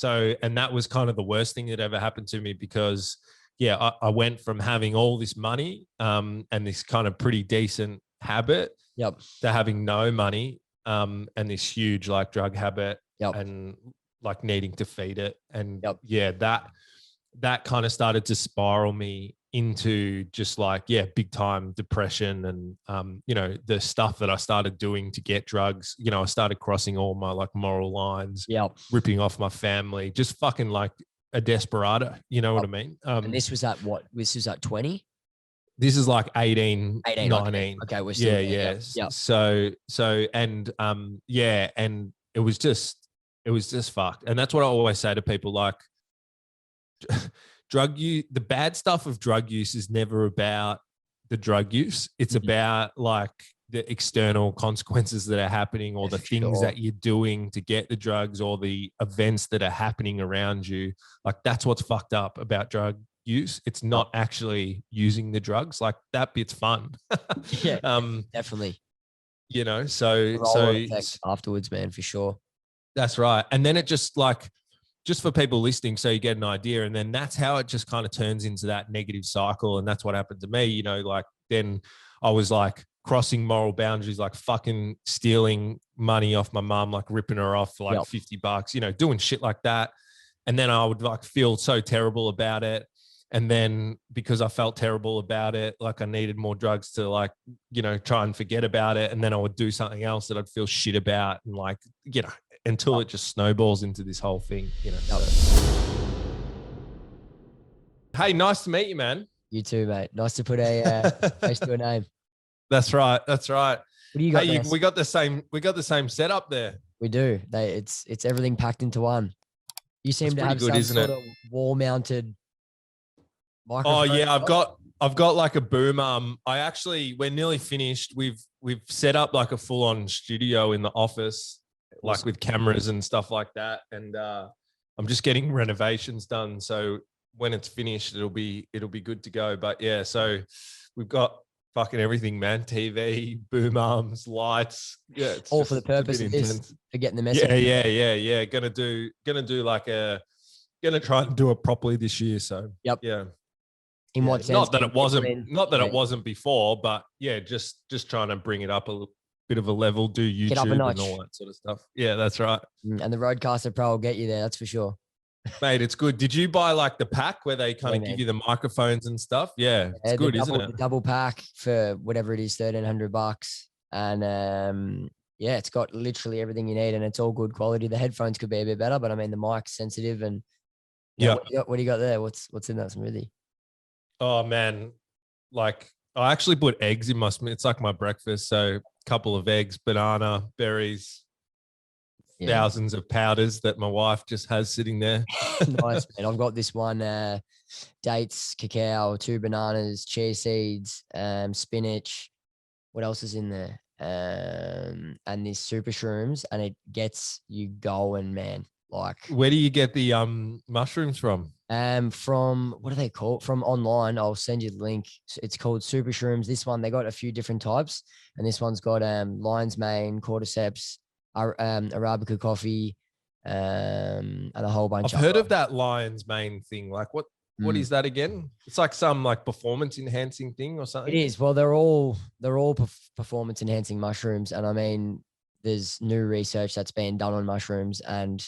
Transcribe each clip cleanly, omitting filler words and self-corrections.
And that was kind of the worst thing that ever happened to me because, yeah, I went from having all this money and this kind of pretty decent habit Yep. to having no money and this huge like drug habit and like needing to feed it. And yeah, that kind of started to spiral me into just like, yeah, big time depression. And, you know, the stuff that I started doing to get drugs, you know, I started crossing all my like moral lines, ripping off my family, just fucking like a desperado, you know what I mean? And this was at what? This was at 20? This is like 18, 19. Okay, we're still yeah. So, and yeah, and it was just fucked. And that's what I always say to people, like, drug use, the bad stuff of drug use is never about the drug use. It's about like the external consequences that are happening or the things that you're doing to get the drugs or the events that are happening around you. Like that's what's fucked up about drug use. It's not actually using the drugs. Like that bit's fun. Yeah, definitely. You know, so afterwards, man, for sure. That's right. And then it just like, just for people listening, so you get an idea. And then that's how it just kind of turns into that negative cycle. And that's what happened to me, you know, like then I was like crossing moral boundaries, like fucking stealing money off my mum, like ripping her off for like $50, you know, doing shit like that. And then I would like feel so terrible about it. And then because I felt terrible about it, like I needed more drugs to like, you know, try and forget about it. And then I would do something else that I'd feel shit about and like, you know, until it just snowballs into this whole thing, you know. So. Hey, nice to meet you, man. You too, mate. Nice to put a face to a name. That's right. That's right. What do you got? Hey, we got the same setup there. We do. It's everything packed into one. You seem to have some sort of wall-mounted microphone. Oh yeah, I've got like a boom arm. We're nearly finished. We've set up like a full-on studio in the office, like with cameras and stuff like that. And I'm just getting renovations done. So when it's finished, it'll be good to go. But yeah, so we've got fucking everything, man. TV, boom arms, lights. Yeah, it's all for the purpose of this, for getting the message. Yeah. Gonna try and do it properly this year. So yeah. In what sense? Not that it wasn't before, but yeah, just trying to bring it up a bit of a level, do YouTube and all that sort of stuff. Yeah, that's right. And the Rodecaster Pro will get you there, that's for sure. Mate, it's good. Did you buy like the pack where they kind of give you the microphones and stuff? Yeah, it's good, isn't it? The double pack for whatever it is, $1,300. And yeah, it's got literally everything you need and it's all good quality. The headphones could be a bit better, but I mean, the mic's sensitive and what do you got there? What's in that smoothie? Oh man, like I actually put eggs in my smoothie. It's like my breakfast. So a couple of eggs, banana, berries, thousands of powders that my wife just has sitting there. Nice, man. I've got this one, dates, cacao, 2 bananas, chia seeds, spinach. What else is in there? And these super shrooms, and it gets you going, man. Like, where do you get the mushrooms from? From, what do they call it? From online. I'll send you the link. It's called Super Shrooms. This one, they got a few different types, and this one's got lion's mane, cordyceps, Arabica coffee, and a whole bunch. I've heard of that lion's mane thing. Like, what is that again? It's like some like performance enhancing thing or something. It is. Well, they're all performance enhancing mushrooms, and I mean, there's new research that's being done on mushrooms and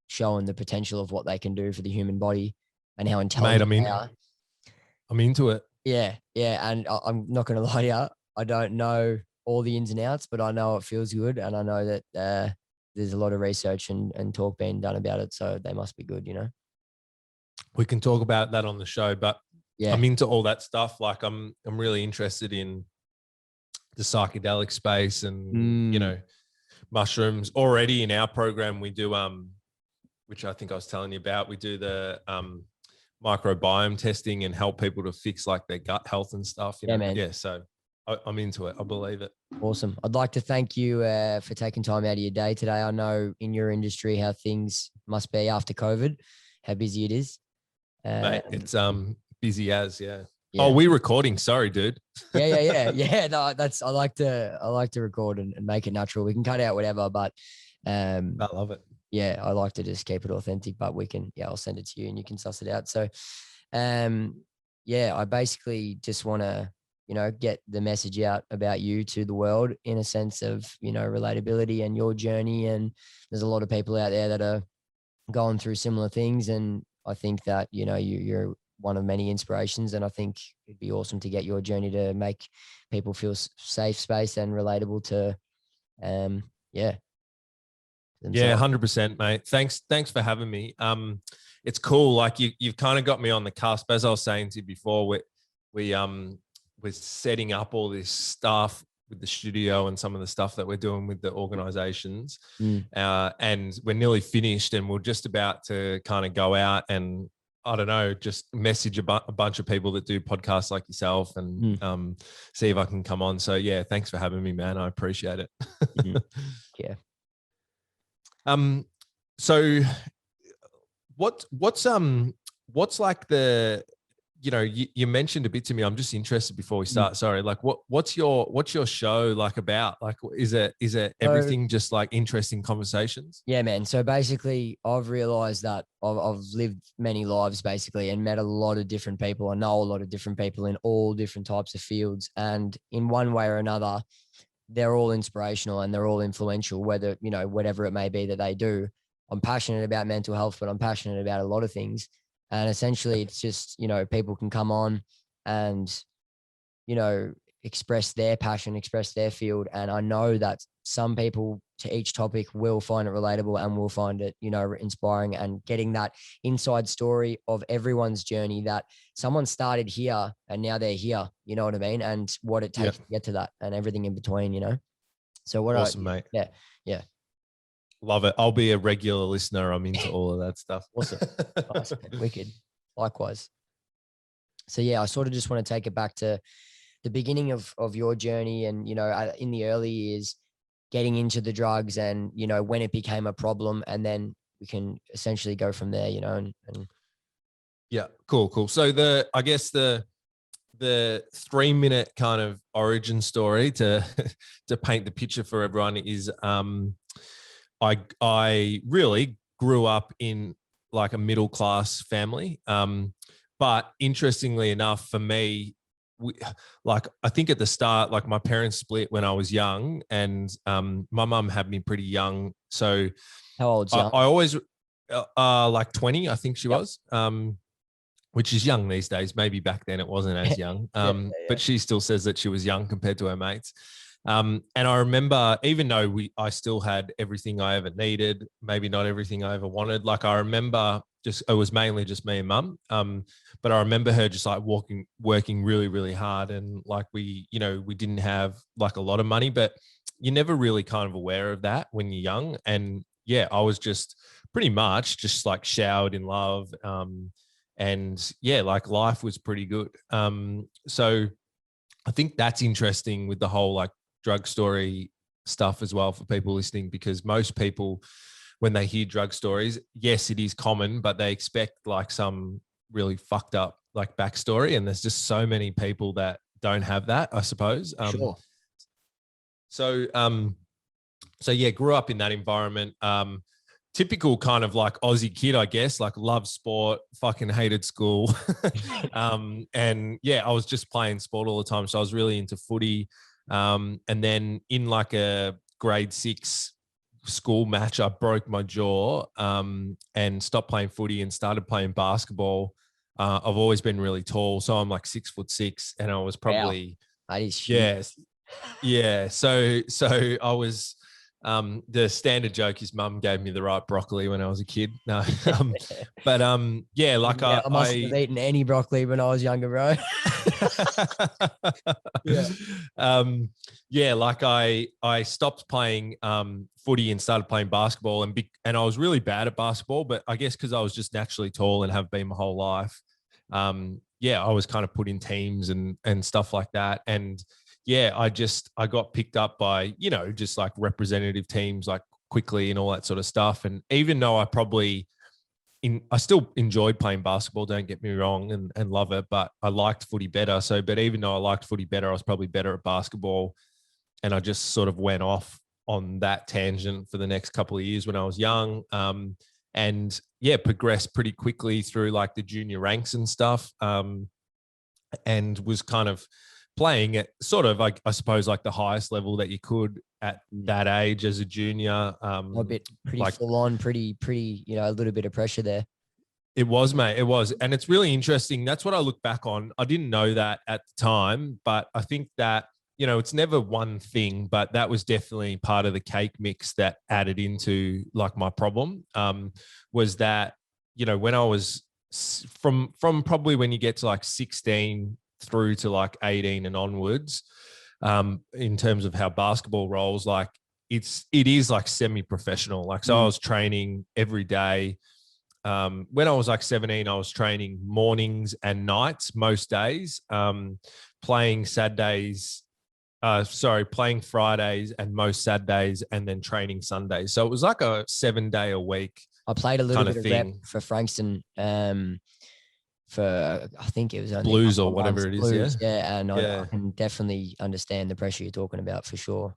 showing the potential of what they can do for the human body and how intelligent they are. I'm into it. Yeah. And I'm not going to lie to you. I don't know all the ins and outs, but I know it feels good. And I know that there's a lot of research and talk being done about it. So they must be good, you know? We can talk about that on the show, but yeah, I'm into all that stuff. Like I'm really interested in the psychedelic space and, you know, mushrooms. Already in our program, we do, which I think I was telling you about, we do the microbiome testing and help people to fix like their gut health and stuff. You know? Man. Yeah, so I'm into it. I believe it. Awesome. I'd like to thank you for taking time out of your day today. I know in your industry how things must be after COVID, how busy it is. Mate, it's busy as, yeah. Oh, we're recording. Sorry, dude. Yeah. No, I like to record and make it natural. We can cut out whatever, but I love it. yeah, I like to just keep it authentic, but I'll send it to you and you can suss it out. So, yeah, I basically just want to, get the message out about you to the world in a sense of, relatability and your journey. And there's a lot of people out there that are going through similar things. And I think that, you're one of many inspirations. And I think it'd be awesome to get your journey to make people feel safe space and relatable to, yeah. Yeah, Themselves. 100%, mate. Thanks for having me. It's cool. Like you've kind of got me on the cusp, as I was saying to you before. We're setting up all this stuff with the studio and some of the stuff that we're doing with the organizations, and we're nearly finished, and we're just about to kind of go out and, I don't know, just message a bunch of people that do podcasts like yourself and see if I can come on. So yeah, thanks for having me, man. I appreciate it. Yeah. So what's like the, you mentioned a bit to me. I'm just interested before we start. Sorry, like what's your show like about? Like, is it everything just like interesting conversations? Yeah, man. So basically, I've realized that I've lived many lives basically and met a lot of different people. I know a lot of different people in all different types of fields, and in one way or another, they're all inspirational and they're all influential, whether, whatever it may be that they do. I'm passionate about mental health, but I'm passionate about a lot of things. And essentially it's just, people can come on and, express their passion, express their field. And I know that some people to each topic will find it relatable and will find it, inspiring, and getting that inside story of everyone's journey, that someone started here and now they're here, you know what I mean? And what it takes to get to that and everything in between, So awesome, mate. Yeah. Love it. I'll be a regular listener. I'm into all of that stuff. Awesome. Nice. Wicked. Likewise. So yeah, I sort of just want to take it back to the beginning of your journey and, in the early years, getting into the drugs and, when it became a problem, and then we can essentially go from there, and yeah, cool. So I guess the 3-minute kind of origin story to to paint the picture for everyone is I really grew up in like a middle class family, but interestingly enough for me, I think at the start, like my parents split when I was young, and my mum had me pretty young. So how old's young? I always like 20, I think she was, which is young these days. Maybe back then it wasn't as young, but she still says that she was young compared to her mates. And I remember, even though I still had everything I ever needed, maybe not everything I ever wanted. Like I remember it was mainly just me and mum. But I remember her just like working really, really hard. And like we didn't have like a lot of money, but you're never really kind of aware of that when you're young. And yeah, I was just pretty much just like showered in love. And yeah, like life was pretty good. So I think that's interesting with the whole like drug story stuff as well for people listening, because most people, when they hear drug stories, yes, it is common, but they expect like some really fucked up like backstory. And there's just so many people that don't have that, I suppose. Sure. So yeah, grew up in that environment. Typical kind of like Aussie kid, I guess, like loved sport, fucking hated school. And yeah, I was just playing sport all the time. So I was really into footy. And then in like a grade 6 school match, I broke my jaw and stopped playing footy and started playing basketball. I've always been really tall. So I'm like 6'6", and I was probably, wow. That is huge. Yeah. So I was, the standard joke is mum gave me the right broccoli when I was a kid. No, but yeah, like I mustn't have eaten any broccoli when I was younger, bro. Yeah, like I stopped playing footy and started playing basketball, and I was really bad at basketball, but I guess because I was just naturally tall and have been my whole life, yeah, I was kind of put in teams and stuff like that. And yeah, I got picked up by, just like representative teams like quickly and all that sort of stuff. And even though I still enjoyed playing basketball, don't get me wrong, and love it, but I liked footy better. But even though I liked footy better, I was probably better at basketball. And I just sort of went off on that tangent for the next couple of years when I was young. And yeah, progressed pretty quickly through like the junior ranks and stuff. And was kind of playing at sort of like, I suppose, like the highest level that you could at that age as a junior. A bit pretty like, full on, pretty, a little bit of pressure there. It was, mate. It was. And it's really interesting. That's what I look back on. I didn't know that at the time, but I think that, it's never one thing, but that was definitely part of the cake mix that added into like my problem, was that, when I was from probably when you get to like 16 through to like 18 and onwards, in terms of how basketball rolls, like it is like semi-professional. Like, so I was training every day. When I was like 17, I was training mornings and nights most days, playing Fridays and most Saturdays, and then training Sundays. So it was like a 7-day a week. I played a little bit of rep for Frankston, for I think it was only Blues or whatever it is. Blues, yeah. And I can definitely understand the pressure you're talking about for sure.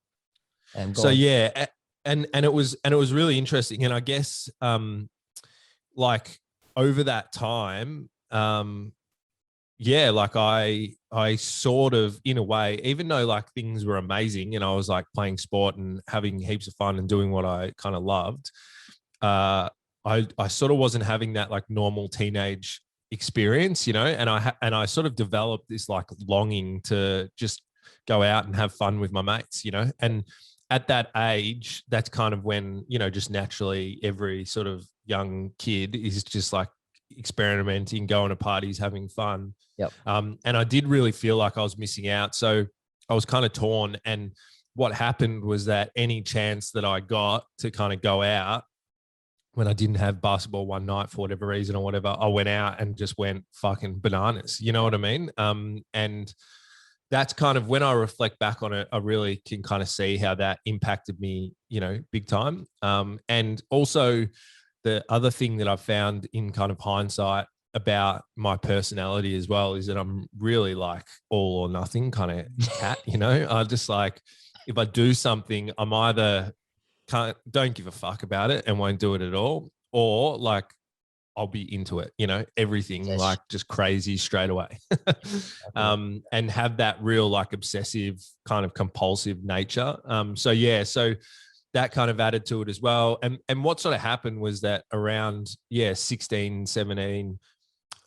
So yeah, and it was really interesting. And I guess like over that time, like I sort of, in a way, even though like things were amazing and I was like playing sport and having heaps of fun and doing what I kind of loved, I sort of wasn't having that like normal teenage experience, and I sort of developed this like longing to just go out and have fun with my mates, and at that age, that's kind of when, just naturally every sort of young kid is just like experimenting, going to parties, having fun. Yep. And I did really feel like I was missing out. So I was kind of torn. And what happened was that any chance that I got to kind of go out, when I didn't have basketball one night for whatever reason or whatever, I went out and just went fucking bananas. You know what I mean? And that's kind of, when I reflect back on it, I really can kind of see how that impacted me, big time. And also the other thing that I've found in kind of hindsight about my personality as well is that I'm really like all or nothing kind of cat, I just like, if I do something, I'm either don't give a fuck about it and won't do it at all, or like I'll be into it, everything like just crazy straight away. And have that real like obsessive kind of compulsive nature. So that kind of added to it as well. And what sort of happened was that around 16, 17,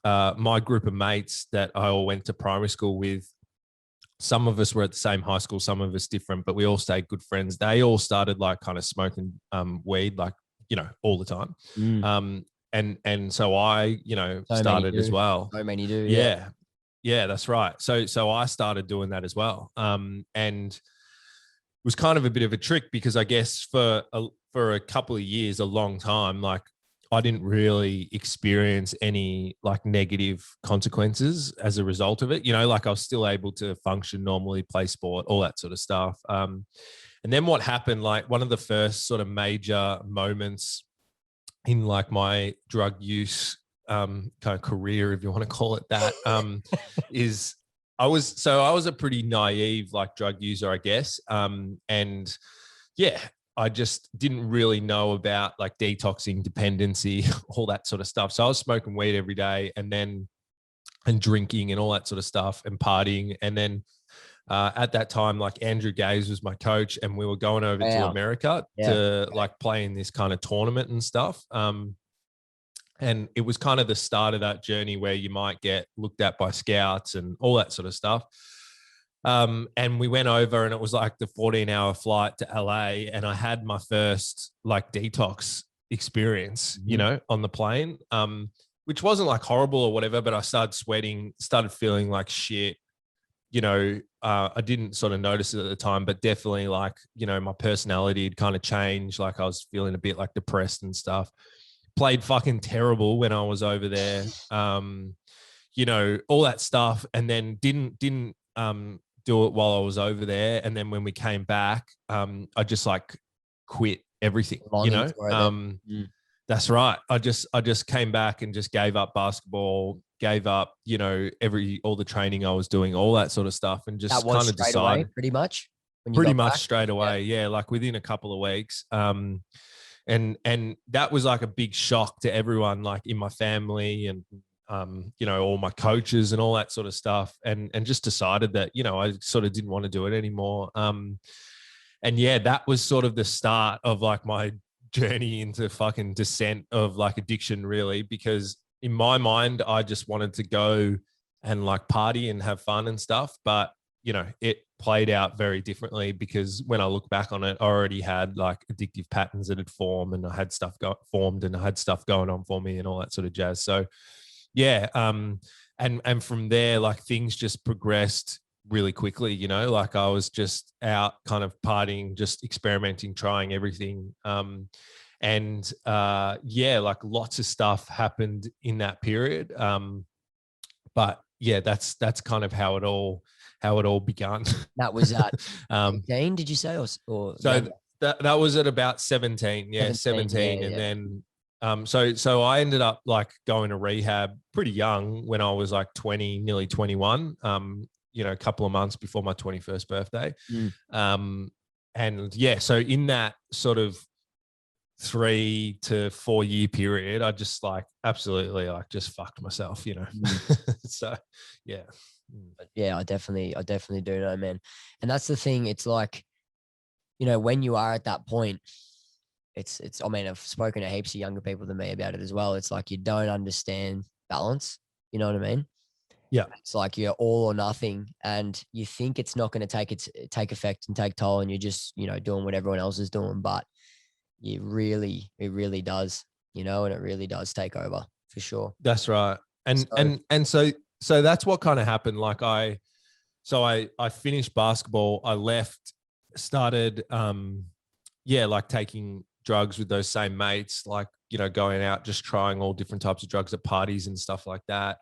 my group of mates that I all went to primary school with, some of us were at the same high school, some of us different, but we all stayed good friends. They all started like kind of smoking weed, like, all the time. And so I, started as well. So many do. Yeah, that's right. So I started doing that as well. And it was kind of a bit of a trick because I guess for a couple of years, a long time, like I didn't really experience any like negative consequences as a result of it. Like I was still able to function normally, play sport, all that sort of stuff. And then what happened, like one of the first sort of major moments in like my drug use kind of career, if you want to call it that, is I was a pretty naive like drug user, I guess. And yeah, I just didn't really know about like detoxing, dependency, all that sort of stuff. So I was smoking weed every day and drinking and all that sort of stuff and partying. And then at that time, like Andrew Gaze was my coach and we were going over to America to like play in this kind of tournament and stuff. And it was kind of the start of that journey where you might get looked at by scouts and all that sort of stuff. And we went over and it was like the 14-hour flight to LA and I had my first like detox experience, on the plane, which wasn't like horrible or whatever, but I started sweating, started feeling like shit. I didn't sort of notice it at the time, but definitely like, my personality had kind of changed. Like I was feeling a bit like depressed and stuff. Played fucking terrible when I was over there, all that stuff. And then didn't do it while I was over there. And then when we came back, I just like quit everything, That's right. I just came back and just gave up basketball, gave up, all the training I was doing, all that sort of stuff. And just kind of decided pretty much. when you Pretty got much back? straight Yeah. away. Yeah. Like within a couple of weeks. And that was like a big shock to everyone, like in my family and, you know, all my coaches and all that sort of stuff. And just decided that, you know, I sort of didn't want to do it anymore. And yeah, that was sort of the start of like my journey into fucking descent of like addiction, really, because in my mind, I just wanted to go and like party and have fun and stuff. But, you know, it played out very differently because when I look back on it, I already had like addictive patterns that had formed and I had stuff formed and I had stuff going on for me and all that sort of jazz. So yeah. And from there, like things just progressed really quickly, you know, like I was just out kind of partying, just experimenting, trying everything. Yeah, like lots of stuff happened in that period. But yeah, that's kind of how it all began. That was at um, 18, did you say, or so younger? that was at about 17, yeah, 17. Yeah, 17, yeah, and yeah. then so I ended up like going to rehab pretty young when I was like 20, nearly 21. You know, a couple of months before my 21st birthday. Mm. And yeah, so in that sort of 3 to 4 year period, I just like absolutely like just fucked myself, you know. So yeah. But yeah, I definitely do know, man. And that's the thing. It's like, you know, when you are at that point, I mean, I've spoken to heaps of younger people than me about it as well. It's like you don't understand balance. You know what I mean? Yeah. It's like you're all or nothing, and you think it's not going to take effect and take toll, and you're just, you know, doing what everyone else is doing. But it really does, you know, and it really does take over for sure. That's right. And So and so that's what kind of happened. Like I finished basketball, I left, started yeah, like taking drugs with those same mates, like, you know, going out just trying all different types of drugs at parties and stuff like that.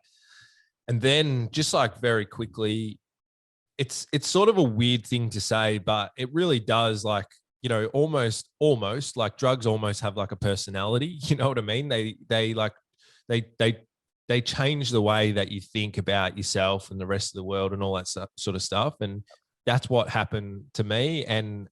And then just like very quickly, it's sort of a weird thing to say, but it really does, like, you know, almost like drugs almost have like a personality. You know what I mean? They like they they they change the way that you think about yourself and the rest of the world and all that sort of stuff. And that's what happened to me. And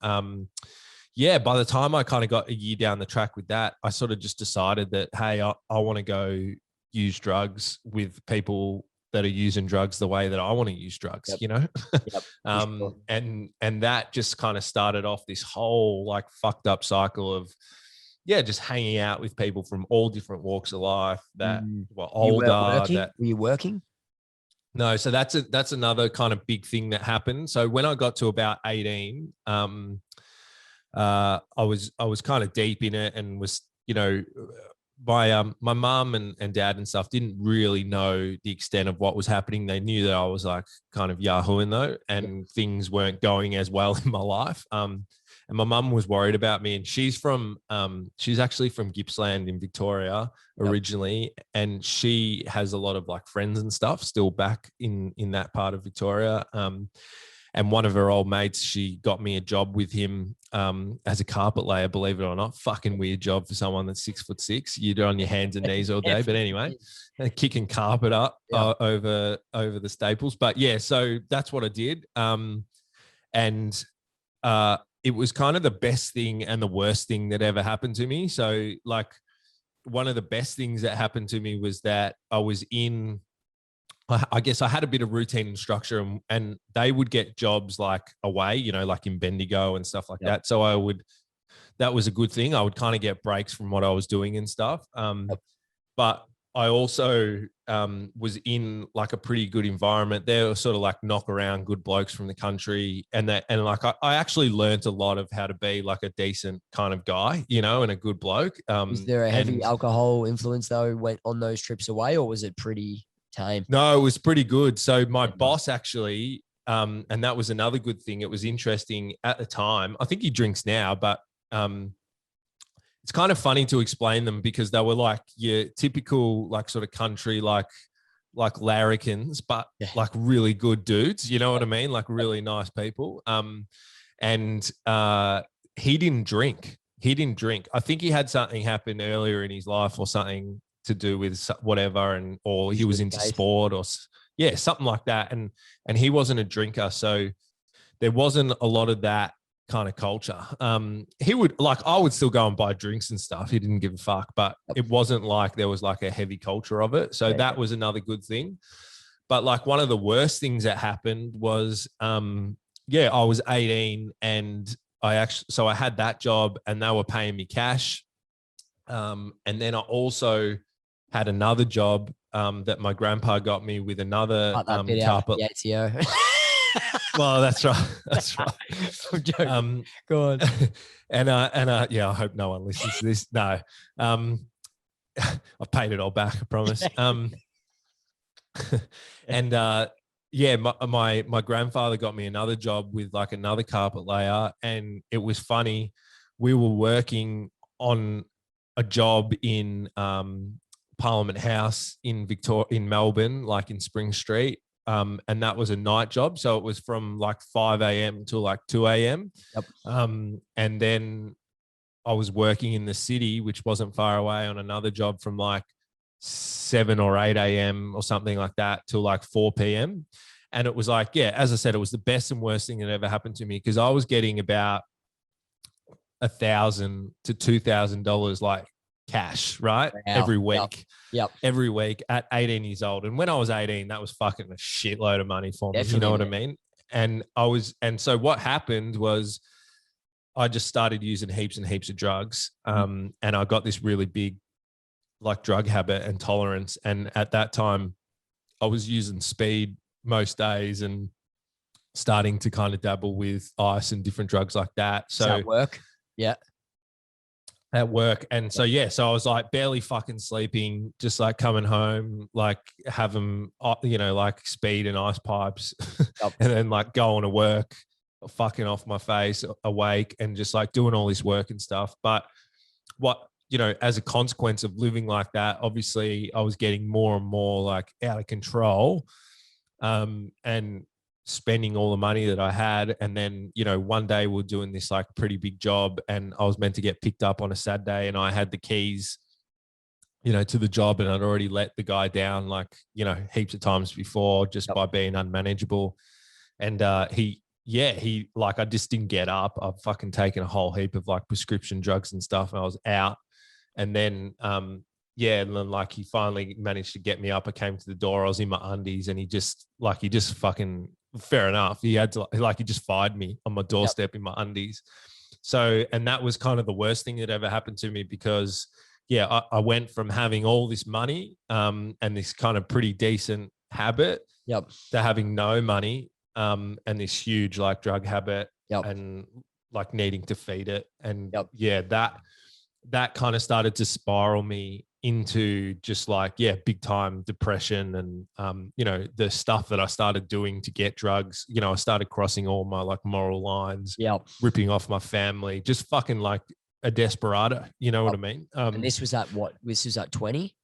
yeah, by the time I kind of got a year down the track with that, I sort of just decided that, hey, I want to go use drugs with people that are using drugs the way that I want to use drugs, yep, you know? yep, for sure. And that just kind of started off this whole like fucked up cycle of, yeah, just hanging out with people from all different walks of life that were You were older, working? that Were you working? no, so that's another kind of big thing that happened. So when I got to about 18, I was kind of deep in it and was, you know, my mum and dad and stuff didn't really know the extent of what was happening. They knew that I was like kind of yahooing though, Yep. and things weren't going as well in my life. And my mum was worried about me, and she's actually from Gippsland in Victoria Yep. originally, and she has a lot of like friends and stuff still back in that part of Victoria. And one of her old mates, she got me a job with him as a carpet layer, believe it or not. Fucking weird job for someone that's 6'6". You're on your hands and knees all day. But anyway, kicking carpet up Yeah. over the staples. But yeah, so that's what I did. And it was kind of the best thing and the worst thing that ever happened to me. So like one of the best things that happened to me was that I guess I had a bit of routine and structure, and they would get jobs like away, you know, like in Bendigo and stuff like Yep. that. So that was a good thing. I would kind of get breaks from what I was doing and stuff. Yep. But I also was in like a pretty good environment. They were sort of like knock around good blokes from the country. And like, I actually learned a lot of how to be like a decent kind of guy, you know, and a good bloke. Was there a heavy And alcohol influence though went on those trips away, or was it pretty tame? no, it was pretty good. So my Yeah, nice. boss actually, and that was another good thing. It was interesting at the time. I think he drinks now, but it's kind of funny to explain them because they were like your typical like sort of country like larrikins, but Yeah. like really good dudes. You know what I mean? Like really nice people. And he didn't drink. He didn't drink. I think he had something happen earlier in his life or something to do with whatever, or he was Usually the into case. sport or yeah, something like that. And he wasn't a drinker, so there wasn't a lot of that kind of culture. He would like, I would still go and buy drinks and stuff. He didn't give a fuck, but it wasn't like there was like a heavy culture of it. So that was another good thing. But like one of the worst things that happened was, I was 18 and so I had that job and they were paying me cash. And then I also had another job that my grandpa got me with another carpet. Yeah, Well, that's right. That's right. I'm joking. Go on. and I hope no one listens to this. No, I've paid it all back, I promise. And my grandfather got me another job with like another carpet layer, and it was funny. We were working on a job in Parliament House in Melbourne, like in Spring Street. And that was a night job. So it was from like 5 a.m. to like 2 a.m. Yep. And then I was working in the city, which wasn't far away, on another job from like 7 or 8 a.m. or something like that till like 4 p.m. And it was like, yeah, as I said, it was the best and worst thing that ever happened to me, because I was getting about $1,000 to $2,000 like cash, right? Wow. Every week. Yep. Every week at 18 years old. And when I was 18, that was fucking a shitload of money for me. You know what I mean? And so what happened was I just started using heaps and heaps of drugs. And I got this really big like drug habit and tolerance. And at that time I was using speed most days and starting to kind of dabble with ice and different drugs like that. So at work. Yeah. At work. And so, so I was like barely fucking sleeping, just like coming home, like having, like speed and ice pipes and then like going to work, fucking off my face, awake, and just like doing all this work and stuff. But as a consequence of living like that, obviously I was getting more and more like out of control, and spending all the money that I had. And then, one day we're doing this like pretty big job, and I was meant to get picked up on a Saturday, and I had the keys, to the job, and I'd already let the guy down like, heaps of times before, just by being unmanageable. And he like, I just didn't get up. I've fucking taken a whole heap of like prescription drugs and stuff, and I was out. And then and then like he finally managed to get me up. I came to the door, I was in my undies, and he just fucking, fair enough, he had to, like, he just fired me on my doorstep in my undies. So, and that was kind of the worst thing that ever happened to me, because I went from having all this money and this kind of pretty decent habit to having no money and this huge like drug habit and like needing to feed it. And that kind of started to spiral me into just like, big time depression. And, the stuff that I started doing to get drugs, I started crossing all my like moral lines, ripping off my family, just fucking like a desperado, you know what I mean? And this was at what? This was at 20?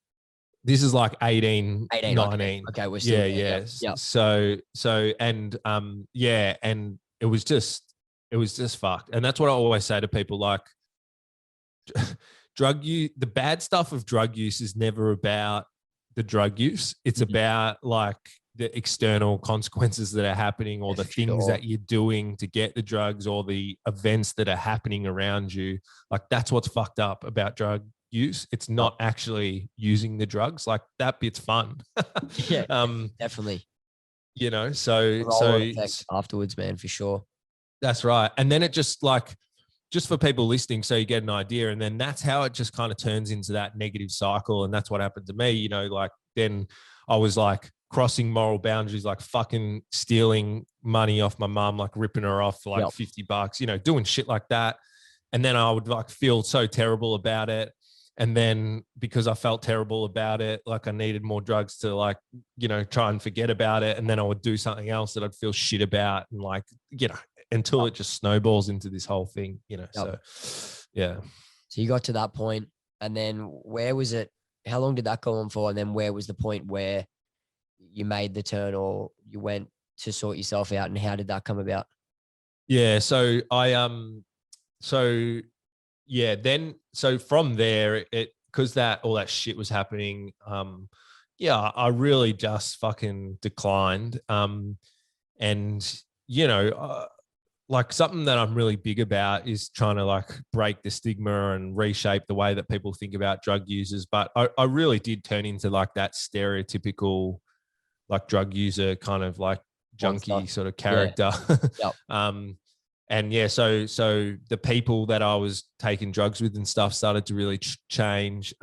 This is like 18, 19. Okay. We're still there. So, and and it was just fucked. And that's what I always say to people, like, drug use, the bad stuff of drug use is never about the drug use. It's about like the external consequences that are happening, or the things that you're doing to get the drugs, or the events that are happening around you. Like, that's what's fucked up about drug use. It's not actually using the drugs. Like, that bit's fun. Definitely. So afterwards, man, for sure. That's right. And then it just for people listening, so you get an idea, and then that's how it just kind of turns into that negative cycle. And that's what happened to me, like, then I was like crossing moral boundaries, like fucking stealing money off my mum, like ripping her off for like $50, doing shit like that. And then I would like feel so terrible about it. And then because I felt terrible about it, like I needed more drugs to like, try and forget about it. And then I would do something else that I'd feel shit about, and like, until it just snowballs into this whole thing, So, yeah. So you got to that point, and then where was it? How long did that go on for? And then where was the point where you made the turn, or you went to sort yourself out, and how did that come about? Yeah. So so from there, because all that shit was happening, I really just fucking declined. And, like something that I'm really big about is trying to like break the stigma and reshape the way that people think about drug users. But I really did turn into like that stereotypical like drug user kind of like Monster. junkie sort of Yeah. character. Yep. And yeah, so the people that I was taking drugs with and stuff started to really change.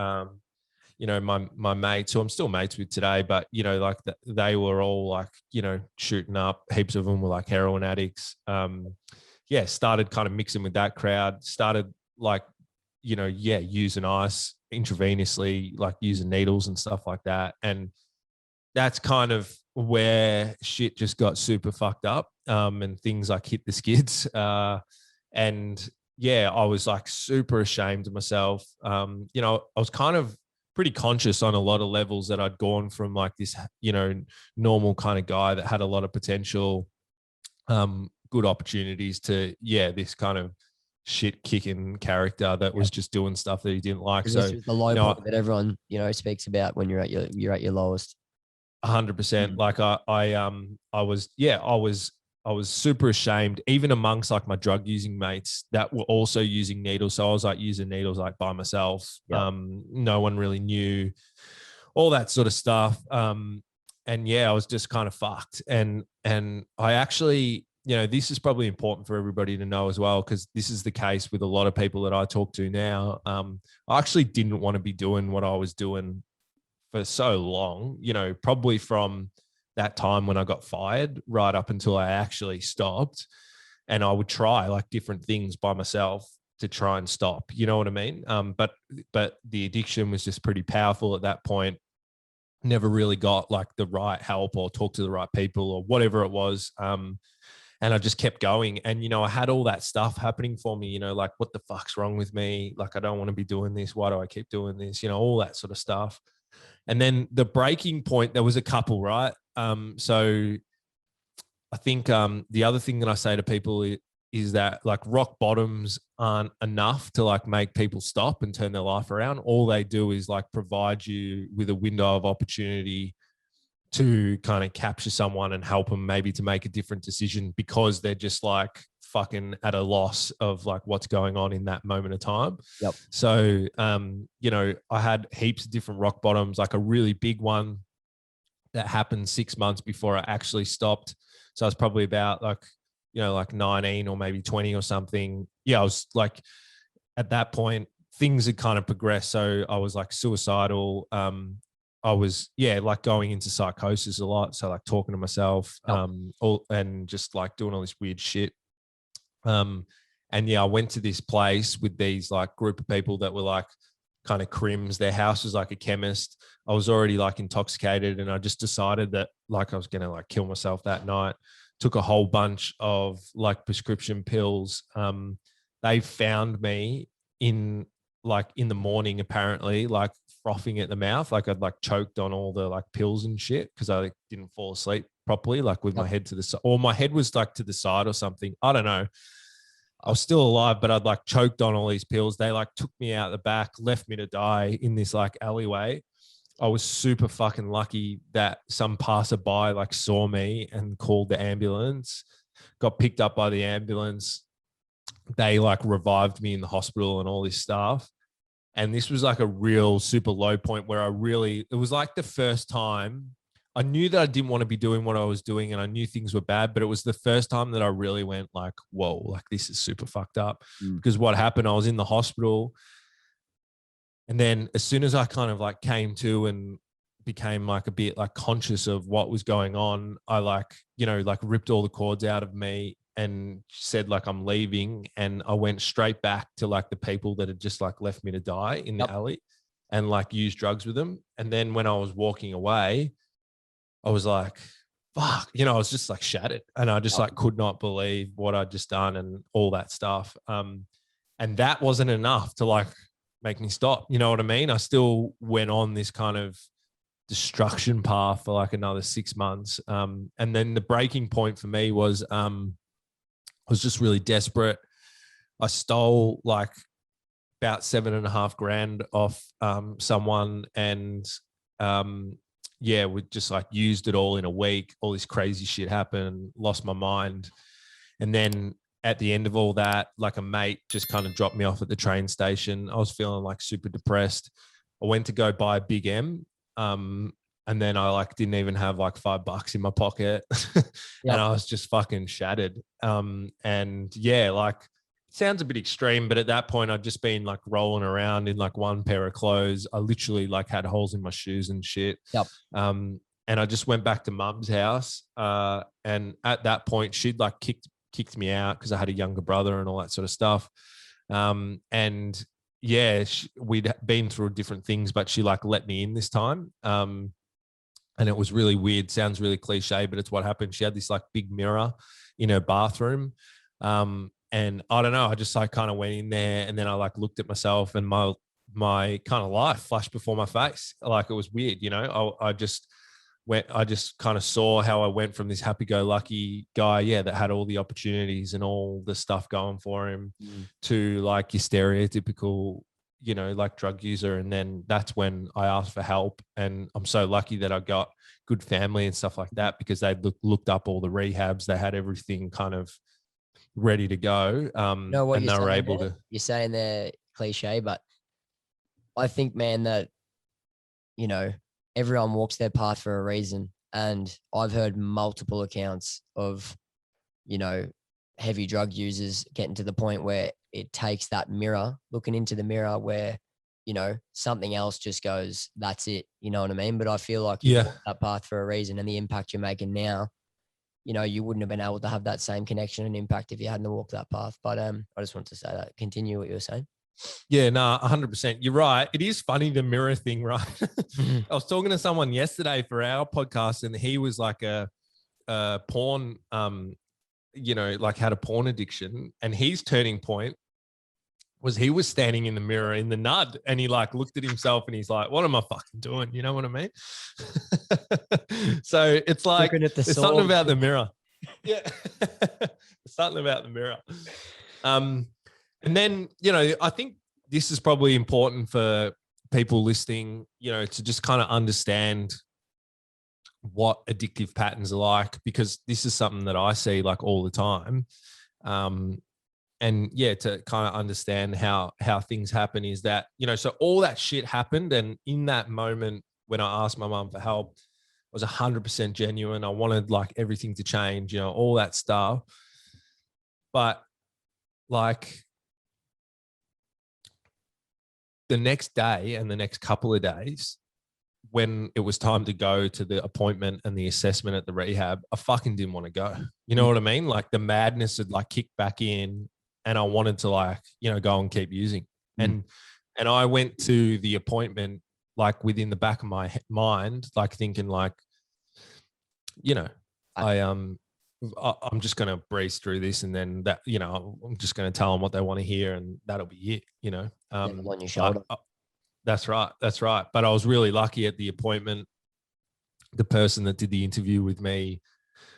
You know, my mates, who I'm still mates with today, but you know, like they were all like, you know, shooting up. Heaps of them were like heroin addicts. Yeah, started kind of mixing with that crowd. Started like, you know, yeah, using ice intravenously, like using needles and stuff like that. And that's kind of where shit just got super fucked up, and things like hit the skids. And yeah, I was like super ashamed of myself. You know, I was kind of pretty conscious on a lot of levels that I'd gone from like this, you know, normal kind of guy that had a lot of potential, good opportunities to, yeah, this kind of shit kicking character that was just doing stuff that he didn't like. This So, is the low you know, point that everyone, speaks about when you're at your lowest. 100%. Mm. Like I was, yeah, I was super ashamed, even amongst like my drug using mates that were also using needles. So I was like using needles like by myself. Yep. No one really knew all that sort of stuff. And yeah, I was just kind of fucked. And I actually, you know, this is probably important for everybody to know as well, because this is the case with a lot of people that I talk to now. I actually didn't want to be doing what I was doing for so long, you know, probably from that time when I got fired right up until I actually stopped. And I would try like different things by myself to try and stop, you know what I mean? But the addiction was just pretty powerful at that point. Never really got like the right help or talk to the right people or whatever it was. And I just kept going. And, you know, I had all that stuff happening for me, you know, like, what the fuck's wrong with me? Like, I don't want to be doing this. Why do I keep doing this? You know, all that sort of stuff. And then the breaking point, there was a couple, right? So I think the other thing that I say to people is that like rock bottoms aren't enough to like make people stop and turn their life around. All they do is like provide you with a window of opportunity to kind of capture someone and help them maybe to make a different decision, because they're just like fucking at a loss of like what's going on in that moment of time. Yep. So, you know, I had heaps of different rock bottoms, like a really big one that happened 6 months before I actually stopped. So I was probably about like, you know, like 19 or maybe 20 or something. Yeah, I was like, at that point, things had kind of progressed. So I was like suicidal. I was, yeah, like going into psychosis a lot. So like talking to myself, Yep. and just like doing all this weird shit. And yeah, I went to this place with these like group of people that were like kind of crims. Their house was like a chemist. I was already like intoxicated, and I just decided that like I was going to like kill myself that night. Took a whole bunch of like prescription pills. They found me in in the morning, apparently, like frothing at the mouth. Like I'd like choked on all the like pills and shit because I like, didn't fall asleep properly, like with my Yep. head to the side, or my head was like to the side or something. I don't know. I was still alive, but I'd like choked on all these pills. They like took me out the back, left me to die in this like alleyway. I was super fucking lucky that some passerby like saw me and called the ambulance, got picked up by the ambulance. They like revived me in the hospital and all this stuff. And this was like a real super low point where it was like the first time I knew that I didn't want to be doing what I was doing, and I knew things were bad, but it was the first time that I really went like, whoa, like this is super fucked up. Because what happened, I was in the hospital, and then as soon as I kind of like came to and became like a bit like conscious of what was going on, I like, you know, like ripped all the cords out of me and said like I'm leaving. And I went straight back to like the people that had just like left me to die in the Yep. alley and like used drugs with them. And then when I was walking away, I was like, fuck, you know, I was just like shattered, and I just Yep. like could not believe what I'd just done and all that stuff. And that wasn't enough to like make me stop. You know what I mean? I still went on this kind of destruction path for like another 6 months. And then the breaking point for me was, I was just really desperate. I stole like about 7.5 grand off someone, and yeah, we just like used it all in a week. All this crazy shit happened, lost my mind. And then at the end of all that, like a mate just kind of dropped me off at the train station. I was feeling like super depressed. I went to go buy a Big M. And then I like didn't even have like $5 in my pocket. And I was just fucking shattered. And yeah, like it sounds a bit extreme, but at that point I'd just been like rolling around in like one pair of clothes. I literally like had holes in my shoes and shit. And I just went back to mum's house. And at that point she'd like kicked me out because I had a younger brother and all that sort of stuff. And yeah, we'd been through different things, but she like let me in this time. And it was really weird. Sounds really cliche, but it's what happened. She had this like big mirror in her bathroom. And I don't know, I just like kind of went in there and then I like looked at myself and my kind of life flashed before my face. Like it was weird, you know, I just kind of saw how I went from this happy-go-lucky guy, yeah, that had all the opportunities and all the stuff going for him to like your stereotypical, you know, like drug user. And then that's when I asked for help. And I'm so lucky that I got good family and stuff like that because they looked up all the rehabs. They had everything kind of ready to go. You know what and they were able to. You're saying they're cliche, but I think, man, that, you know, everyone walks their path for a reason. And I've heard multiple accounts of, you know, heavy drug users getting to the point where it takes that mirror, looking into the mirror where, you know, something else just goes, that's it. You know what I mean? But I feel like you walked that path for a reason, and the impact you're making now, you know, you wouldn't have been able to have that same connection and impact if you hadn't walked that path. But I just wanted to say that. Continue what you were saying. Yeah, no, 100%. You're right. It is funny, the mirror thing, right? I was talking to someone yesterday for our podcast, and he was like a porn, you know, like had a porn addiction, and his turning point was he was standing in the mirror in the nud, and he like looked at himself and he's like, what am I fucking doing? You know what I mean? So it's like, it's something about the mirror. Yeah. It's something about the mirror. And then, you know, I think this is probably important for people listening, you know, to just kind of understand what addictive patterns are like, because this is something that I see like all the time. And yeah, to kind of understand how things happen is that, you know, so all that shit happened. And in that moment, when I asked my mum for help, I was 100% genuine. I wanted like everything to change, you know, all that stuff. But like, the next day and the next couple of days, when it was time to go to the appointment and the assessment at the rehab, I fucking didn't want to go. You know what I mean? Like the madness had like kicked back in, and I wanted to like, you know, go and keep using. And I went to the appointment like within the back of my mind, like thinking like, you know, I'm just going to breeze through this, and then that, you know, I'm just going to tell them what they want to hear, and that'll be it, you know. On your shoulder. That's right. That's right. But I was really lucky at the appointment. The person that did the interview with me,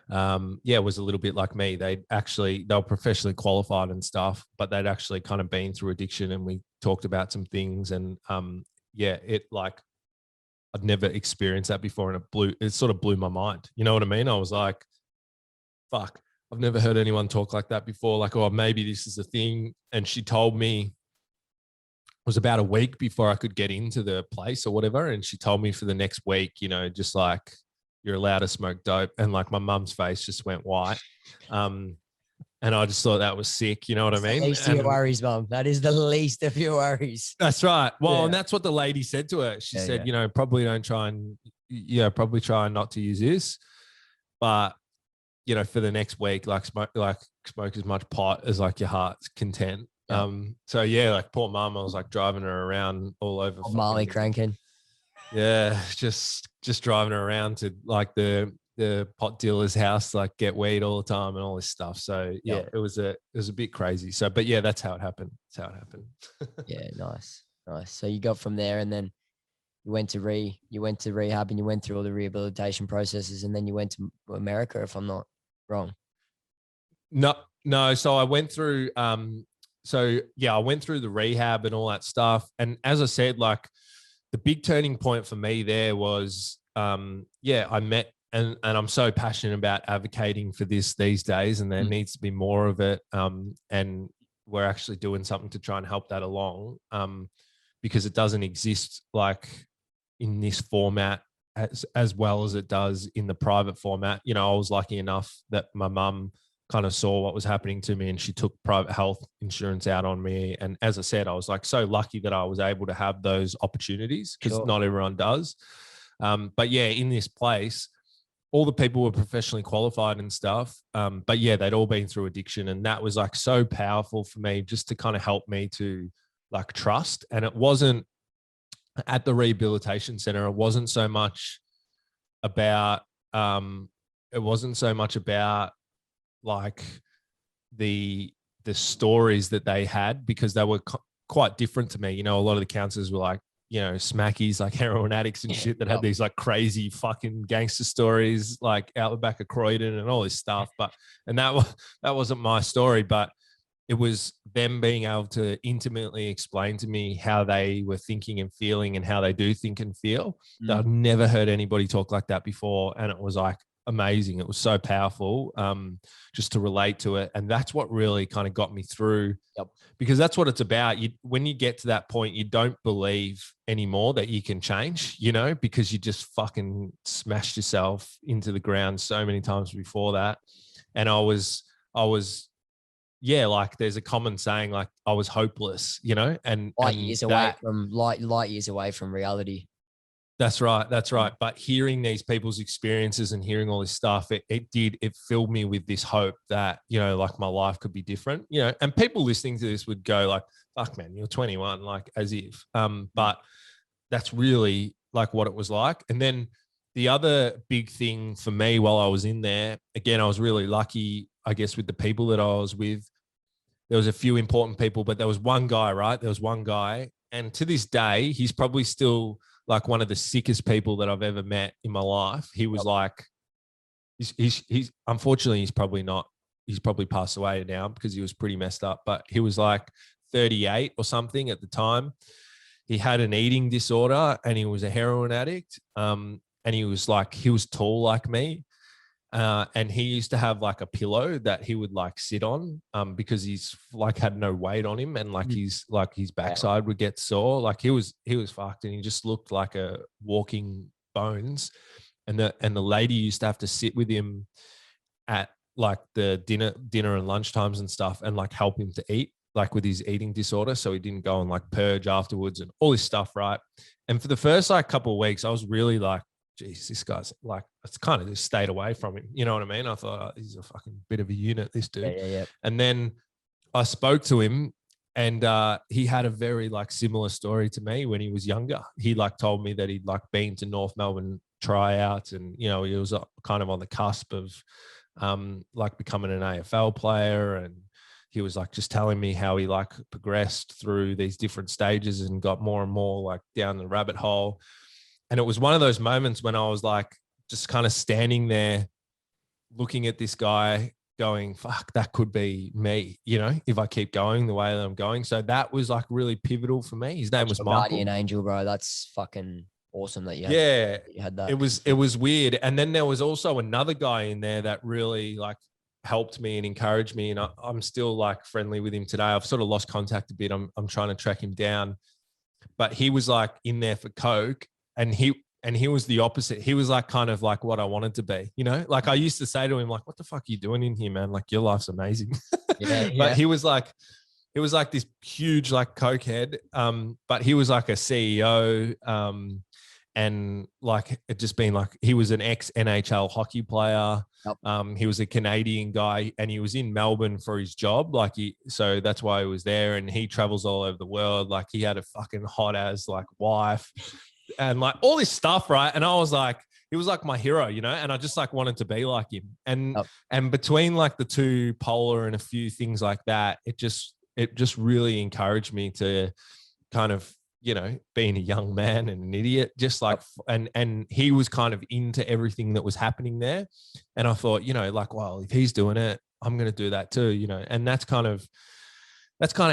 was a little bit like me. They were professionally qualified and stuff, but they'd actually kind of been through addiction, and we talked about some things. And it like, I'd never experienced that before, and it sort of blew my mind. You know what I mean? I was like, fuck, I've never heard anyone talk like that before. Like, oh, maybe this is a thing. And she told me, it was about a week before I could get into the place or whatever. And she told me for the next week, you know, just like, you're allowed to smoke dope. And like my mum's face just went white. And I just thought that was sick. You know what I mean? Least of your worries, Mum. That is the least of your worries. That's right. Well, and that's what the lady said to her. She said, you know, probably probably try not to use this, but you know, for the next week, like smoke as much pot as like your heart's content. So yeah, like poor mum, I was like driving her around all over. Molly cranking. Yeah, just driving her around to like the pot dealer's house, like get weed all the time and all this stuff. So yeah, it was a bit crazy. So, but yeah, that's how it happened. Yeah, nice. So you got from there, and then you went to rehab, and you went through all the rehabilitation processes, and then you went to America, if I'm not wrong. No. So I went through, I went through the rehab and all that stuff. And as I said, like the big turning point for me there was, I met and I'm so passionate about advocating for this these days, and there needs to be more of it. And we're actually doing something to try and help that along, because it doesn't exist like in this format as well as it does in the private format. You know, I was lucky enough that my mum kind of saw what was happening to me and she took private health insurance out on me. And as I said, I was like so lucky that I was able to have those opportunities, because not everyone does. But yeah, in this place, all the people were professionally qualified and stuff. But yeah, they'd all been through addiction. And that was like so powerful for me, just to kind of help me to like trust. And it wasn't at the rehabilitation center, it wasn't so much about, like the stories that they had, because they were quite different to me. You know, a lot of the counselors were like, you know, smackies, like heroin addicts and shit that had these like crazy fucking gangster stories, like out the back of Croydon and all this stuff. And that wasn't my story, but it was them being able to intimately explain to me how they were thinking and feeling and how they do think and feel. I've never heard anybody talk like that before. And it was like amazing. It was so powerful, just to relate to it. And that's what really kind of got me through, because that's what it's about. When you get to that point, you don't believe anymore that you can change, you know, because you just fucking smashed yourself into the ground so many times before that. And I was, yeah, like there's a common saying, like I was hopeless, you know, and light years away from reality. That's right. That's right. But hearing these people's experiences and hearing all this stuff, it filled me with this hope that, you know, like my life could be different, you know, and people listening to this would go like, fuck man, you're 21, like as if, but that's really like what it was like. And then the other big thing for me while I was in there, again, I was really lucky, I guess, with the people that I was with. There was a few important people, but there was one guy, right? There was one guy. And to this day, he's probably still like one of the sickest people that I've ever met in my life. He was like, he's unfortunately, he's probably passed away now because he was pretty messed up, but he was like 38 or something at the time. He had an eating disorder and he was a heroin addict. And he was tall like me. And he used to have like a pillow that he would like sit on, because he's like had no weight on him, and like his backside would get sore. Like he was fucked, and he just looked like a walking bones. And the lady used to have to sit with him at like the dinner and lunch times and stuff, and like help him to eat, like with his eating disorder, so he didn't go and like purge afterwards and all this stuff, right? And for the first like couple of weeks, I was really like, geez, this guy's like, it's kind of just stayed away from him. You know what I mean? I thought, oh, he's a fucking bit of a unit, this dude. Yeah. And then I spoke to him, and he had a very like similar story to me when he was younger. He like told me that he'd like been to North Melbourne tryouts, and, you know, he was kind of on the cusp of like becoming an AFL player. And he was like just telling me how he like progressed through these different stages and got more and more like down the rabbit hole. And it was one of those moments when I was like, just kind of standing there looking at this guy going, fuck, that could be me, you know, if I keep going the way that I'm going. So that was like really pivotal for me. His name was Michael. Guardian angel, bro. That's fucking awesome that you had that. It was weird. And then there was also another guy in there that really like helped me and encouraged me. And I'm still like friendly with him today. I've sort of lost contact a bit. I'm trying to track him down, but he was like in there for coke. And he was the opposite. He was like kind of like what I wanted to be, you know, like I used to say to him, like, what the fuck are you doing in here, man? Like your life's amazing. But he was like this huge, like cokehead. But he was like a CEO. And like, it just been like, he was an ex NHL hockey player. He was a Canadian guy, and he was in Melbourne for his job. Like so that's why he was there. And he travels all over the world. Like he had a fucking hot ass like wife, and like all this stuff, right? And I was like, he was like my hero, you know, and I just like wanted to be like him. And between like the two polar and a few things like that, it just really encouraged me to kind of, you know, being a young man and an idiot, just like, and he was kind of into everything that was happening there. And I thought, you know, like, well, if he's doing it, I'm going to do that too, you know. And that's kind of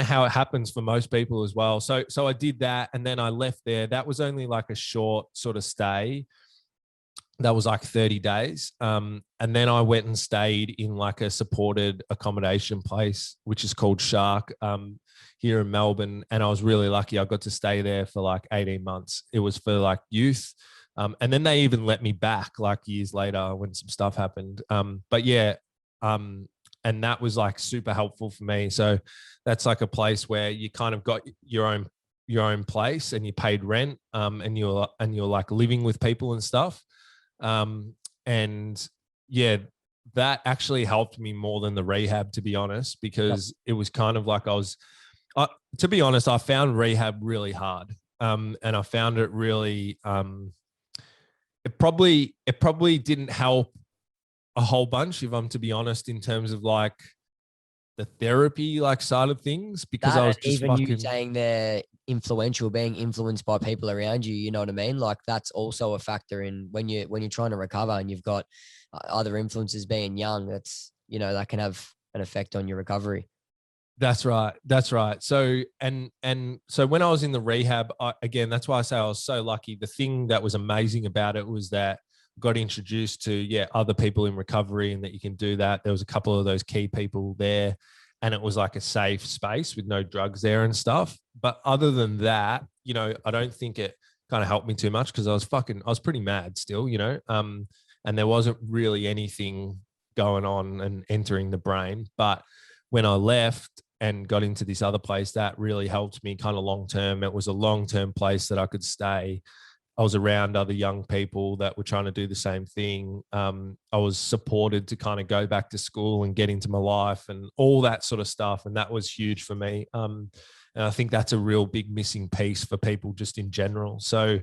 how it happens for most people as well. So I did that, and then I left there. That was only like a short sort of stay. that was like 30 days. And then I went and stayed in like a supported accommodation place, which is called Shark, here in Melbourne. And I was really lucky. I got to stay there for like 18 months. It was for like youth. And then they even let me back like years later when some stuff happened. But yeah, and that was like super helpful for me. So that's like a place where you kind of got your own place and you paid rent, and you're like living with people and stuff. And yeah, that actually helped me more than the rehab, to be honest, Yep. because it was kind of like to be honest, I found rehab really hard. And I found it really, it probably didn't help a whole bunch, if I'm to be honest, in terms of like the therapy like side of things, because I That, was and just even you fucking. saying they're influential, being influenced by people around you, you know what I mean? Like that's also a factor in when you're trying to recover and you've got other influences being young, that's, you know, that can have an effect on your recovery. That's right. That's right. So and so when I was in the rehab, again, that's why I say I was so lucky. The thing that was amazing about it was that I got introduced to other people in recovery, and that you can do that. There was a couple of those key people there, and it was like a safe space with no drugs there and stuff. But other than that, I don't think it kind of helped me too much, because I was pretty mad still, and there wasn't really anything going on and entering the brain. But when I left and got into this other place, that really helped me kind of long term. It was a long term place that I could stay. I was around other young people that were trying to do the same thing. I was supported to kind of go back to school and get into my life and all that sort of stuff. And that was huge for me. And I think that's a real big missing piece for people just in general. So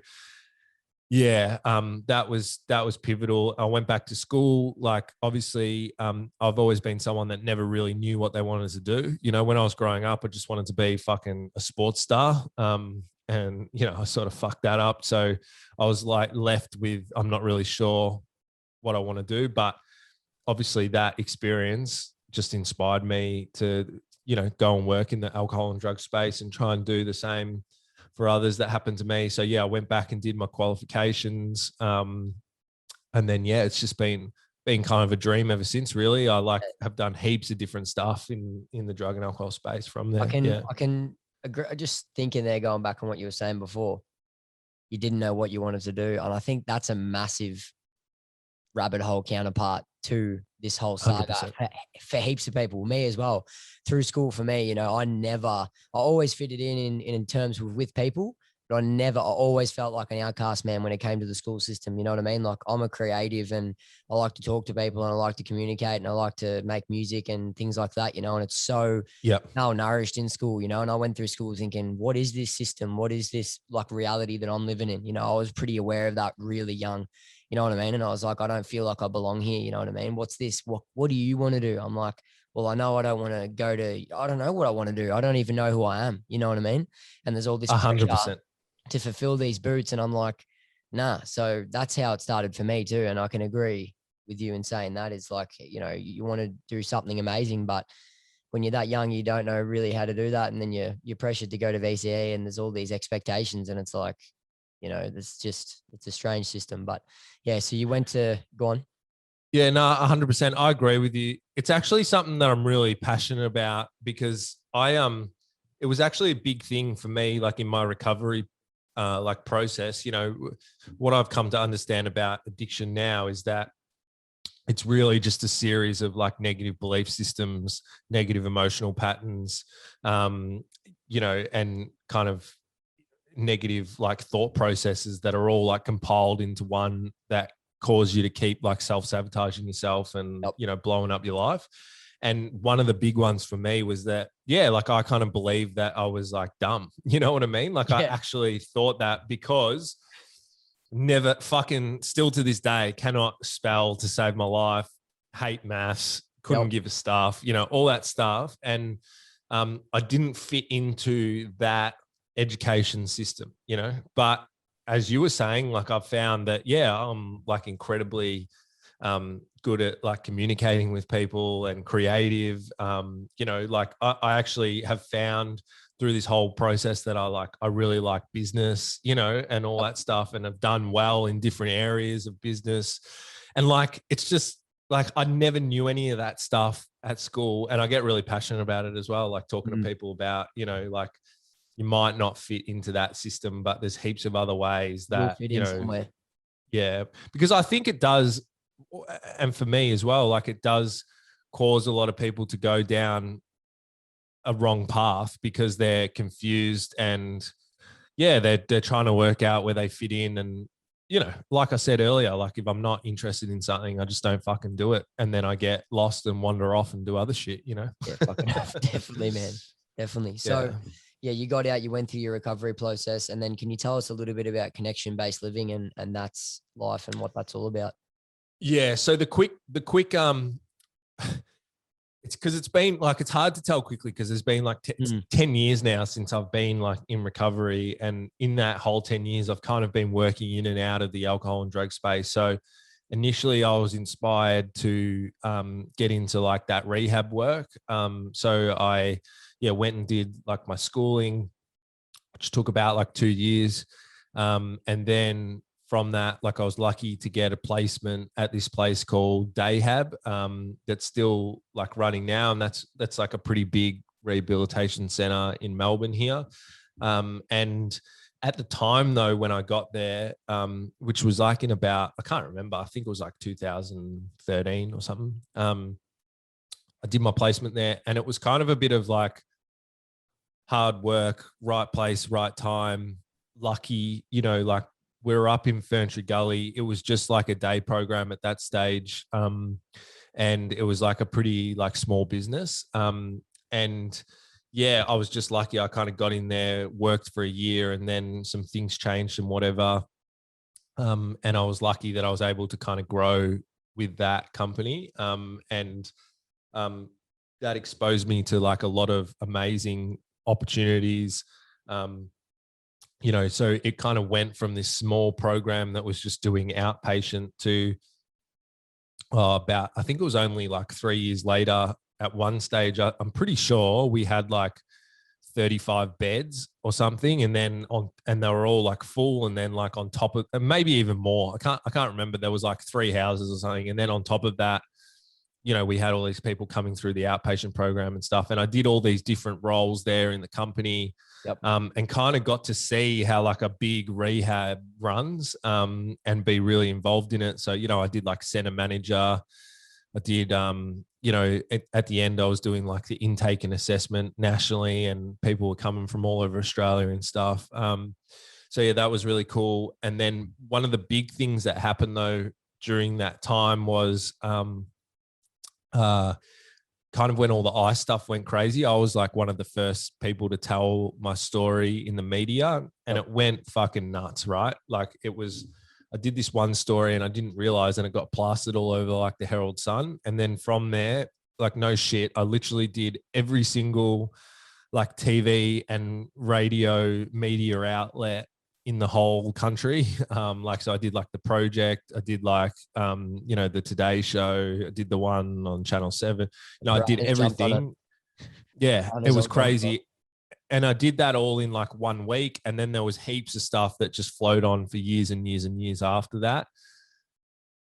yeah, that was pivotal. I went back to school. Like obviously, I've always been someone that never really knew what they wanted to do. When I was growing up, I just wanted to be fucking a sports star. And I sort of fucked that up. So I was like left with, I'm not really sure what I want to do. But obviously that experience just inspired me to, go and work in the alcohol and drug space and try and do the same for others that happened to me. So yeah, I went back and did my qualifications. And then it's just been kind of a dream ever since, really. I have done heaps of different stuff in the drug and alcohol space from I there. can Yeah. I can agree. Just thinking there, going back on what you were saying before, you didn't know what you wanted to do, and I think that's a massive rabbit hole counterpart to this whole saga 100%. for heaps of people, me as well. Through school, for me, I always fitted in terms with people, but I always felt like an outcast, man, when it came to the school system. You know what I mean? Like I'm a creative and I like to talk to people and I like to communicate and I like to make music and things like that, and it's so Yep. malnourished in school, and I went through school thinking, what is this system? What is this like reality that I'm living in? I was pretty aware of that really young. You know what I mean? And I was like, I don't feel like I belong here. You know what I mean? What's this? What do you want to do? I'm like, well, I know I don't want to I don't know what I want to do. I don't even know who I am. You know what I mean? And there's all this pressure 100%. to fulfill these boots. And I'm like, nah. So that's how it started for me too. And I can agree with you in saying that is like, you want to do something amazing, but when you're that young, you don't know really how to do that. And then you're pressured to go to VCE and there's all these expectations and it's like, it's a strange system, but yeah. So you went to go on. Yeah, no, 100%. I agree with you. It's actually something that I'm really passionate about, because it was actually a big thing for me, like in my recovery, like process. What I've come to understand about addiction now is that it's really just a series of like negative belief systems, negative emotional patterns, and kind of negative like thought processes that are all like compiled into one that cause you to keep like self-sabotaging yourself and Yep. blowing up your life. And one of the big ones for me was that like I kind of believed that I was like dumb. You know what I mean? Like I Yeah. actually thought that, because never fucking still to this day cannot spell to save my life, hate maths, couldn't Yep. give a stuff, all that stuff. And I didn't fit into that education system, but as you were saying, like I've found that, I'm like incredibly good at like communicating with people and creative. Like I actually have found through this whole process that I really like business, you know, and all that stuff, and have done well in different areas of business. And like, it's just like, I never knew any of that stuff at school. And I get really passionate about it as well. Like talking to people about, you know, like you might not fit into that system, but there's heaps of other ways You'll that, fit you in know, somewhere. yeah, because I think it does. And for me as well, like it does cause a lot of people to go down a wrong path because they're confused, and yeah, they're trying to work out where they fit in. And you know, like I said earlier, like if I'm not interested in something, I just don't fucking do it, and then I get lost and wander off and do other shit, you know. Yeah, fucking definitely, man. Definitely. So yeah, you got out, you went through your recovery process, and then can you tell us a little bit about connection-based living and that's life and what that's all about? Yeah, so the quick it's because it's been like, it's hard to tell quickly because there's been like 10 years now since I've been like in recovery. And in that whole 10 years, I've kind of been working in and out of the alcohol and drug space. So initially I was inspired to get into like that rehab work. So I went and did like my schooling, which took about like 2 years. And then from that, like I was lucky to get a placement at this place called rehab, that's still like running now. And that's like a pretty big rehabilitation center in Melbourne here. And at the time though, when I got there, which was like in about, I can't remember, I think it was like 2013 or something. I did my placement there, and it was kind of a bit of like hard work, right place, right time, lucky, you know, like we were up in Ferntree Gully. It was just like a day program at that stage. And it was like a pretty like small business. And yeah, I was just lucky. I kind of got in there, worked for a year, and then some things changed and whatever. And I was lucky that I was able to kind of grow with that company. And that exposed me to like a lot of amazing opportunities. You know, so it kind of went from this small program that was just doing outpatient to about, I think it was only like 3 years later at one stage, I'm pretty sure we had like 35 beds or something. And then and they were all like full. And then like on top of, and maybe even more, I can't remember. There was like 3 houses or something. And then on top of that, you know, we had all these people coming through the outpatient program and stuff. And I did all these different roles there in the company. Yep. And kind of got to see how like a big rehab runs, and be really involved in it. So, you know, I did like center manager. I did, you know, at the end, I was doing like the intake and assessment nationally, and people were coming from all over Australia and stuff. So yeah, that was really cool. And then one of the big things that happened though during that time was, kind of when all the ice stuff went crazy, I was like one of the first people to tell my story in the media, and it went fucking nuts, right? Like it was, I did this one story and I didn't realize, and it got plastered all over like the Herald Sun. And then from there, like no shit, I literally did every single like TV and radio media outlet in the whole country. Like, so I did like The Project, I did like, you know, the Today Show, I did the one on Channel 7, you know, I did everything. Yeah, it was crazy. And I did that all in like 1 week. And then there was heaps of stuff that just flowed on for years and years and years after that.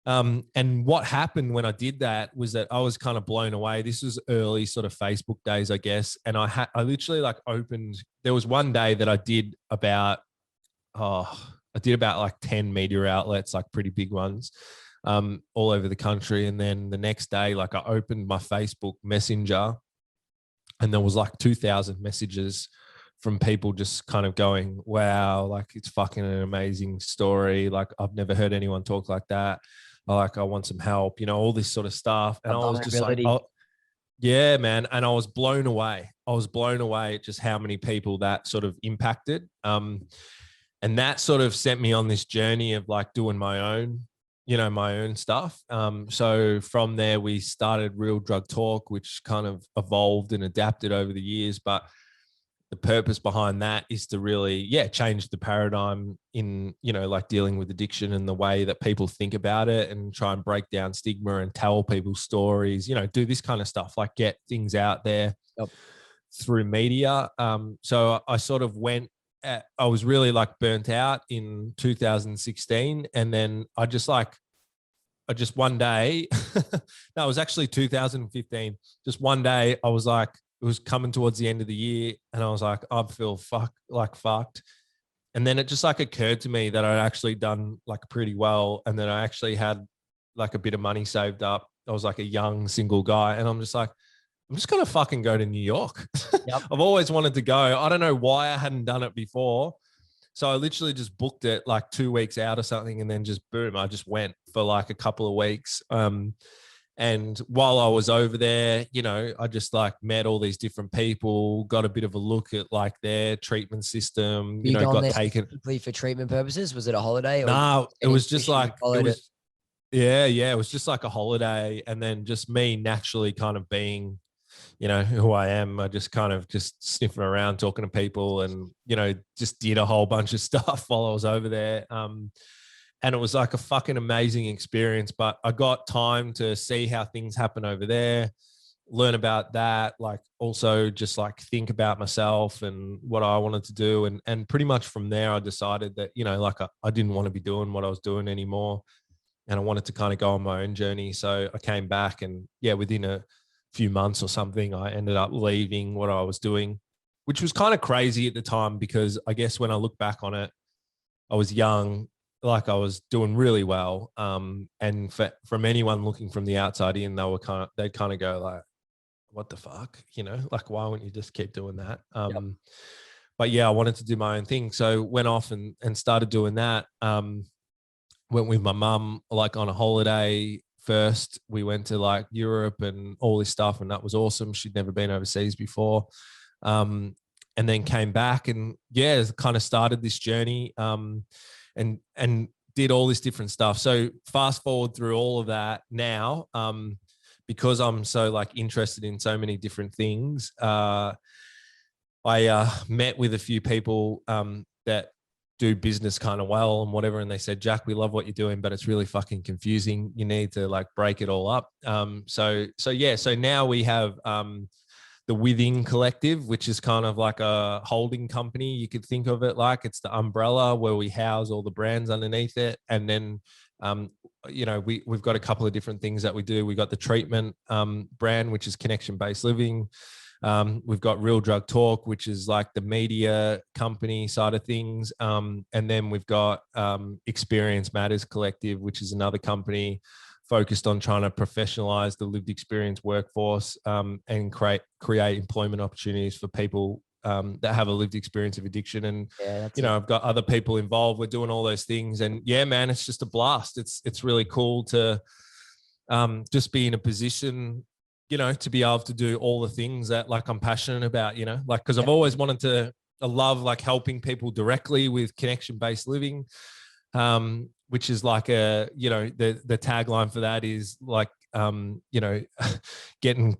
And what happened when I did that was that I was kind of blown away. This was early sort of Facebook days, I guess. And I literally like opened, there was one day that I did about like 10 media outlets, like pretty big ones, all over the country. And then the next day, like I opened my Facebook Messenger, and there was like 2,000 messages from people just kind of going, wow, like it's fucking an amazing story. Like I've never heard anyone talk like that. I want some help, you know, all this sort of stuff. And I was just like, oh, yeah, man. And I was blown away. At just how many people that sort of impacted. And that sort of sent me on this journey of like doing my own, you know, my own stuff. So from there, we started Real Drug Talk, which kind of evolved and adapted over the years. But the purpose behind that is to really, change the paradigm in, you know, like dealing with addiction and the way that people think about it, and try and break down stigma and tell people stories, you know, do this kind of stuff, like get things out there through media. So I sort of went, I was really like burnt out in 2016. And then I just one day, no, it was actually 2015. Just one day I was like, it was coming towards the end of the year and I was like, I feel fucked. And then it just like occurred to me that I'd actually done like pretty well. And then I actually had like a bit of money saved up. I was like a young single guy. And I'm just like, I'm just going to fucking go to New York. Yep. I've always wanted to go. I don't know why I hadn't done it before. So I literally just booked it like 2 weeks out or something. And then just boom, I just went for like a couple of weeks. And while I was over there, you know, I just like met all these different people, got a bit of a look at like their treatment system, you know, got taken for treatment purposes. Was it a holiday? Or no, it was just like, it was, it? yeah, it was just like a holiday. And then just me naturally kind of being, you know, who I am. I just kind of just sniffing around, talking to people and, you know, just did a whole bunch of stuff while I was over there. And it was like a fucking amazing experience, but I got time to see how things happen over there, learn about that, like also just like think about myself and what I wanted to do. And pretty much from there, I decided that, you know, like I didn't want to be doing what I was doing anymore. And I wanted to kind of go on my own journey. So I came back and yeah, within a few months or something, I ended up leaving what I was doing, which was kind of crazy at the time because I guess when I look back on it, I was young, like I was doing really well. And from anyone looking from the outside in, they'd kind of go like, what the fuck, you know, like, why wouldn't you just keep doing that? Yep. But yeah, I wanted to do my own thing. So went off and started doing that. Went with my mum, like on a holiday. First, we went to like Europe and all this stuff. And that was awesome. She'd never been overseas before. And then came back and yeah, kind of started this journey. And did all this different stuff. So fast forward through all of that now, because I'm so like interested in so many different things. I met with a few people that do business kind of well and whatever, and they said, Jack, we love what you're doing, but it's really fucking confusing. You need to like break it all up. So now we have the Within Collective, which is kind of like a holding company. You could think of it like it's the umbrella where we house all the brands underneath it. And then, you know, we've got a couple of different things that we do. We got the treatment brand, which is connection-based living. We've got Real Drug Talk, which is like the media company side of things. And then we've got Experience Matters Collective, which is another company focused on trying to professionalize the lived experience workforce and create employment opportunities for people that have a lived experience of addiction. And, yeah, you know, I've got other people involved. We're doing all those things. And yeah, man, it's just a blast. It's really cool to just be in a position, you know, to be able to do all the things that like I'm passionate about, you know, like, because I've always wanted to, I love like helping people directly with connection-based living. Which is like a, you know, the tagline for that is like, you know, getting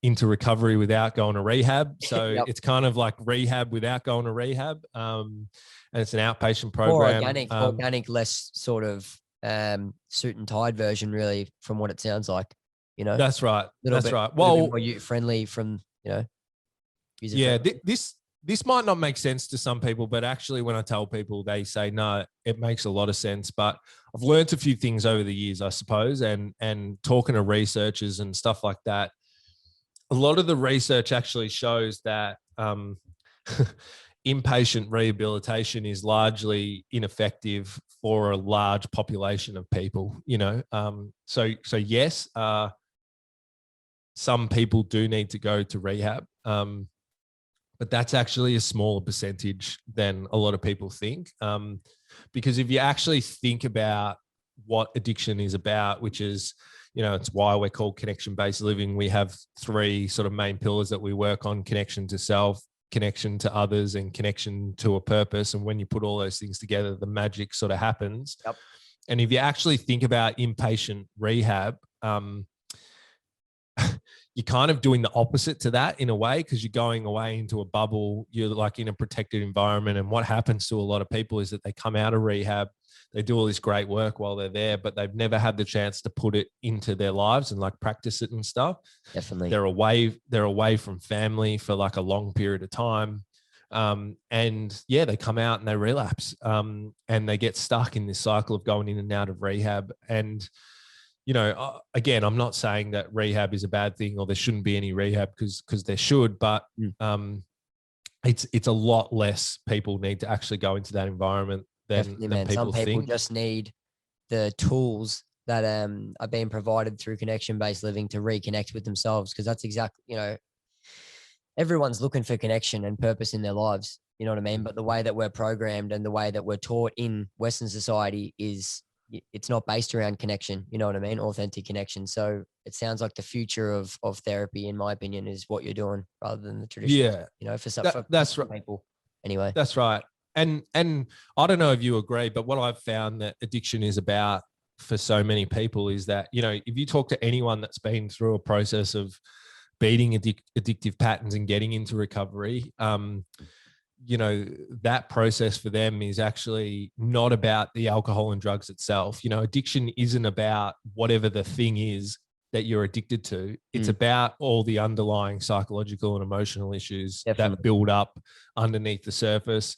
into recovery without going to rehab. So Yep. it's kind of like rehab without going to rehab. And it's an outpatient program. More organic, less sort of suit and tied version, really, from what it sounds like, you know? That's right. That's right. Well, more friendly from, you know, yeah, this might not make sense to some people, but actually when I tell people, they say, no, it makes a lot of sense. But I've learned a few things over the years, I suppose, and talking to researchers and stuff like that. A lot of the research actually shows that inpatient rehabilitation is largely ineffective for a large population of people, you know. So yes, some people do need to go to rehab. But that's actually a smaller percentage than a lot of people think. Because if you actually think about what addiction is about, which is, you know, it's why we're called connection-based living. We have three sort of main pillars that we work on: connection to self, connection to others, and connection to a purpose. And when you put all those things together, the magic sort of happens. Yep. And if you actually think about inpatient rehab, you're kind of doing the opposite to that in a way, because you're going away into a bubble. You're like in a protected environment. And what happens to a lot of people is that they come out of rehab, they do all this great work while they're there, but they've never had the chance to put it into their lives and like practice it and stuff. Definitely. They're away from family for like a long period of time. And yeah, they come out and they relapse, and they get stuck in this cycle of going in and out of rehab. And, you know, again, I'm not saying that rehab is a bad thing or there shouldn't be any rehab, because there should, but it's a lot less people need to actually go into that environment than man. people Some people think. just need the tools that are being provided through connection-based living to reconnect with themselves, because that's exactly, you know, everyone's looking for connection and purpose in their lives. You know what I mean? But the way that we're programmed and the way that we're taught in Western society is it's not based around connection. You know what I mean? Authentic connection. So it sounds like the future of therapy, in my opinion, is what you're doing rather than the traditional. Yeah, you know, for that's right. people. Anyway, that's right. And I don't know if you agree, but what I've found that addiction is about for so many people is that, you know, if you talk to anyone that's been through a process of beating addictive patterns and getting into recovery, you know, that process for them is actually not about the alcohol and drugs itself. You know, addiction isn't about whatever the thing is that you're addicted to. It's about all the underlying psychological and emotional issues that build up underneath the surface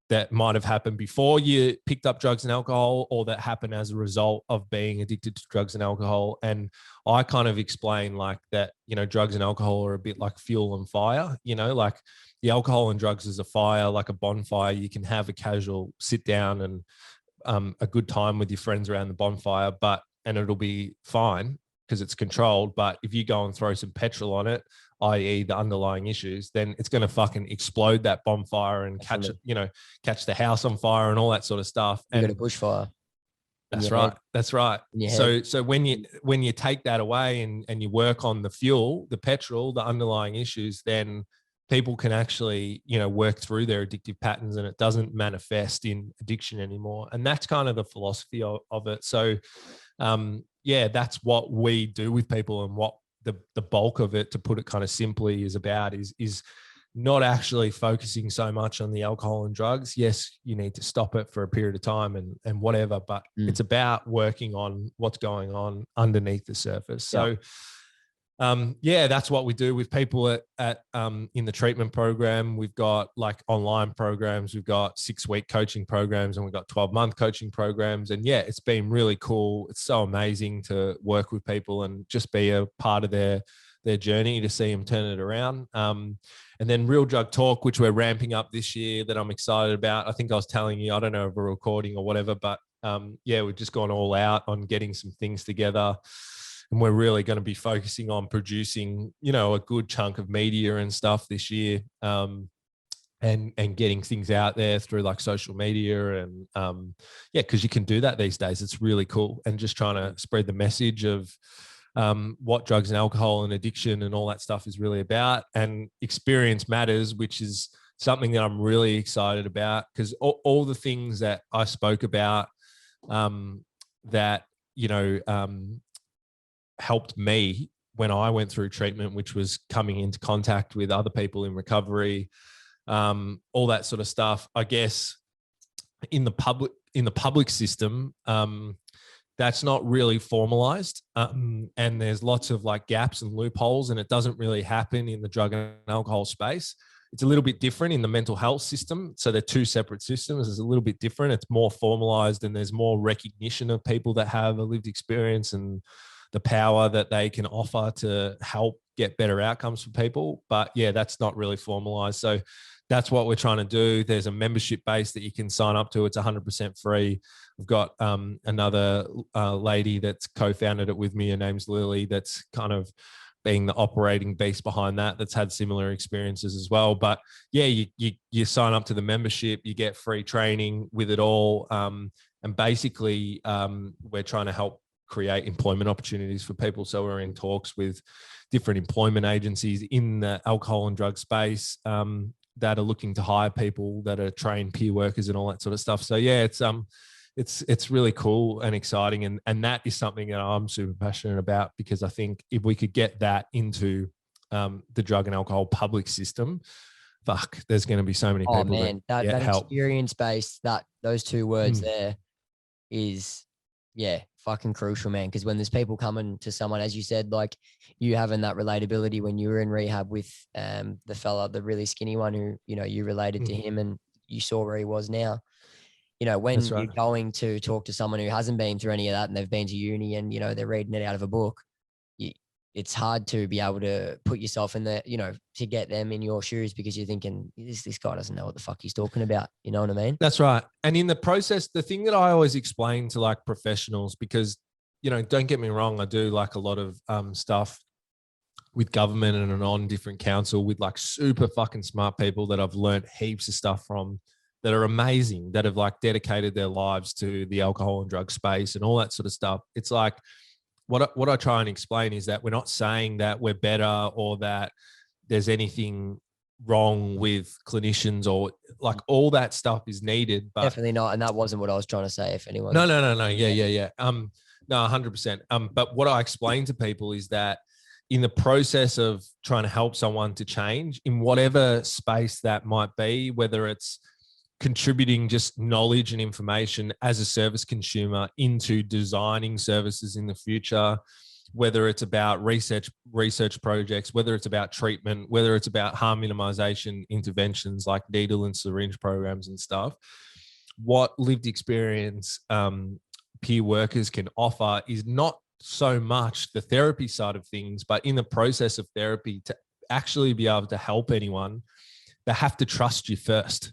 that might have happened before you picked up drugs and alcohol, or that happened as a result of being addicted to drugs and alcohol. And I kind of explain like that, you know, drugs and alcohol are a bit like fuel and fire, you know, like the alcohol and drugs is a fire, like a bonfire. You can have a casual sit down and a good time with your friends around the bonfire, and it'll be fine because it's controlled. But if you go and throw some petrol on it, i.e. the underlying issues, then it's going to fucking explode that bonfire and catch the house on fire and all that sort of stuff. You got a bushfire. That's right. That's right. So when you take that away and you work on the fuel, the petrol, the underlying issues, then people can actually, you know, work through their addictive patterns and it doesn't manifest in addiction anymore. And that's kind of the philosophy of it. So, yeah, that's what we do with people, and what the bulk of it, to put it kind of simply, is about is not actually focusing so much on the alcohol and drugs. Yes, you need to stop it for a period of time and whatever, but it's about working on what's going on underneath the surface. So, yeah, that's what we do with people at in the treatment program. We've got like online programs, we've got 6-week coaching programs, and we've got 12-month coaching programs. And yeah, it's been really cool. It's so amazing to work with people and just be a part of their journey, to see them turn it around. And then Real Drug Talk, which we're ramping up this year, that I'm excited about. I think I was telling you, I don't know if we're recording or whatever, but yeah, we've just gone all out on getting some things together. And we're really going to be focusing on producing, you know, a good chunk of media and stuff this year, and getting things out there through like social media and yeah, because you can do that these days. It's really cool. And just trying to spread the message of what drugs and alcohol and addiction and all that stuff is really about. And experience matters, which is something that I'm really excited about, because all the things that I spoke about that, you know, helped me when I went through treatment, which was coming into contact with other people in recovery, all that sort of stuff. I guess in the public system, that's not really formalized, and there's lots of like gaps and loopholes, and it doesn't really happen in the drug and alcohol space. It's a little bit different in the mental health system. So they're two separate systems. It's a little bit different. It's more formalized, and there's more recognition of people that have a lived experience and the power that they can offer to help get better outcomes for people. But yeah, that's not really formalized. So that's what we're trying to do. There's a membership base that you can sign up to. It's 100% free. We've got another lady that's co-founded it with me. Her name's Lily. That's kind of being the operating beast behind that. That's had similar experiences as well. But yeah, you sign up to the membership, you get free training with it all. And basically we're trying to help create employment opportunities for people. So we're in talks with different employment agencies in the alcohol and drug space that are looking to hire people that are trained peer workers and all that sort of stuff. So yeah, it's really cool and exciting. And that is something that I'm super passionate about, because I think if we could get that into the drug and alcohol public system, fuck, there's going to be so many Oh people man, that get that help. experience based, those two words Mm. there is, yeah, fucking crucial, man. Because when there's people coming to someone, as you said, like you having that relatability when you were in rehab with the fella, the really skinny one who, you know, you related to him and you saw where he was now. You know, That's when right. you're going to talk to someone who hasn't been through any of that and they've been to uni and, you know, they're reading it out of a book, it's hard to be able to put yourself in there, you know, to get them in your shoes, because you're thinking this guy doesn't know what the fuck he's talking about. You know what I mean? That's right. And in the process, the thing that I always explain to like professionals, because, you know, don't get me wrong, I do like a lot of stuff with government and on different council with like super fucking smart people that I've learned heaps of stuff from, that are amazing, that have like dedicated their lives to the alcohol and drug space and all that sort of stuff. It's like, what I try and explain is that we're not saying that we're better or that there's anything wrong with clinicians, or like all that stuff is needed. But Definitely not. And that wasn't what I was trying to say. If anyone, no. Yeah. No, 100%. But what I explain to people is that in the process of trying to help someone to change in whatever space that might be, whether it's contributing just knowledge and information as a service consumer into designing services in the future, whether it's about research projects, whether it's about treatment, whether it's about harm minimization interventions like needle and syringe programs and stuff, what lived experience peer workers can offer is not so much the therapy side of things, but in the process of therapy, to actually be able to help anyone, they have to trust you first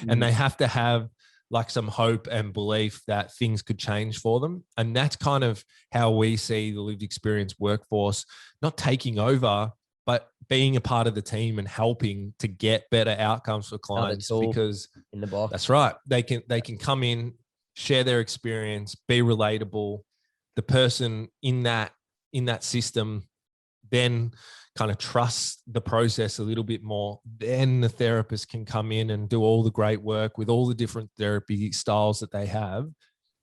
and they have to have like some hope and belief that things could change for them. And that's kind of how we see the lived experience workforce, not taking over, but being a part of the team and helping to get better outcomes for clients. Because in the box. That's right. They can come in, share their experience, be relatable. The person in that system then kind of trusts the process a little bit more. Then the therapist can come in and do all the great work with all the different therapy styles that they have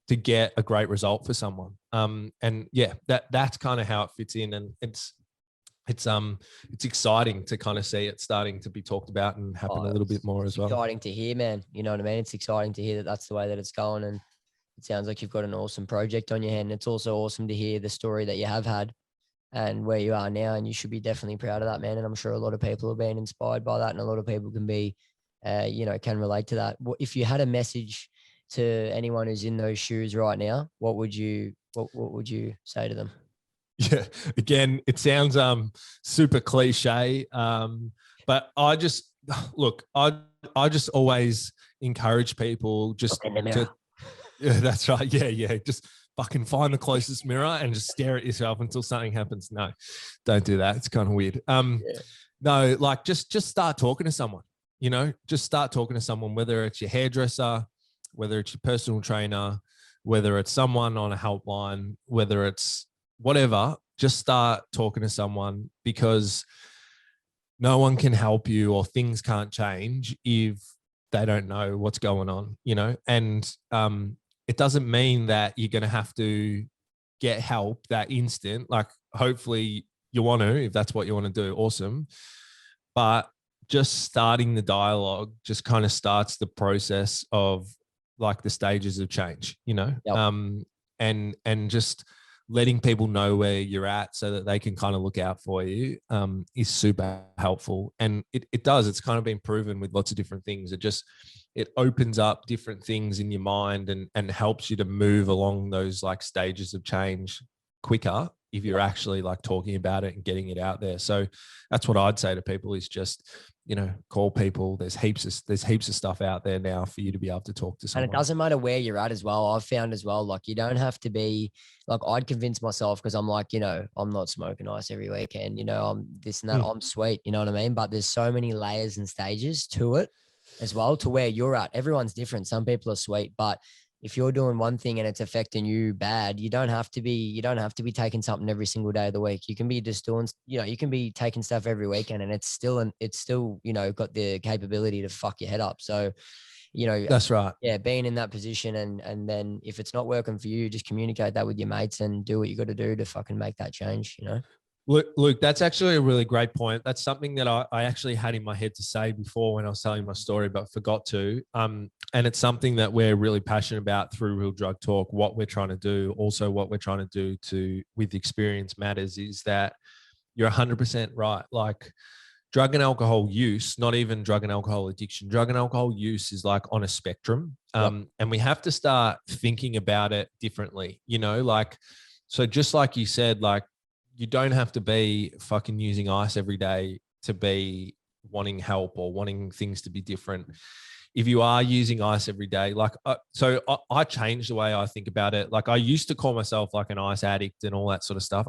to get a great result for someone. And yeah, that's kind of how it fits in. And it's exciting to kind of see it starting to be talked about and happen a little bit more as well. Exciting to hear, man. You know what I mean? It's exciting to hear that that's the way that it's going. And it sounds like you've got an awesome project on your hand. It's also awesome to hear the story that you have had and where you are now. And you should be definitely proud of that, man. And I'm sure a lot of people have been inspired by that. And a lot of people can be, you know, can relate to that. If you had a message to anyone who's in those shoes right now, what would you say to them? Yeah, again, it sounds super cliche, but I just look, I just always encourage people just to, yeah, that's right, yeah, just fucking find the closest mirror and just stare at yourself until something happens. No, don't do that. It's kind of weird. No, like just start talking to someone. You know, just start talking to someone, whether it's your hairdresser, whether it's your personal trainer, whether it's someone on a helpline, whether it's whatever, just start talking to someone, because no one can help you or things can't change if they don't know what's going on, you know? And it doesn't mean that you're going to have to get help that instant. Like, hopefully you want to, if that's what you want to do, awesome. But just starting the dialogue just kind of starts the process of like the stages of change, you know? Yep. And just letting people know where you're at so that they can kind of look out for you is super helpful. And it does, it's kind of been proven with lots of different things. It opens up different things in your mind and helps you to move along those like stages of change quicker if you're actually like talking about it and getting it out there. So that's what I'd say to people is just, you know, call people. There's heaps of stuff out there now for you to be able to talk to someone. And it doesn't matter where you're at as well. I've found as well, like you don't have to be like, I'd convince myself because I'm like, you know, I'm not smoking ice every weekend, you know, I'm this and that, I'm sweet, you know what I mean? But there's so many layers and stages to it as well, to where you're at. Everyone's different. Some people are sweet, but if you're doing one thing and it's affecting you bad, you don't have to be taking something every single day of the week. You can be just doing, you know, you can be taking stuff every weekend and it's still, you know, got the capability to fuck your head up. So That's right. Yeah, being in that position, and then if it's not working for you, just communicate that with your mates and do what you got to do to fucking make that change, Luke, that's actually a really great point. That's something that I actually had in my head to say before when I was telling my story, but forgot to. And it's something that we're really passionate about through Real Drug Talk. What we're trying to do, also what we're trying to do with Experience Matters, is that you're 100% right. Like, drug and alcohol use, not even drug and alcohol addiction, drug and alcohol use is like on a spectrum. And we have to start thinking about it differently, like, so just like you said, like, you don't have to be fucking using ice every day to be wanting help or wanting things to be different. If you are using ice every day, like, I changed the way I think about it. Like, I used to call myself like an ice addict and all that sort of stuff.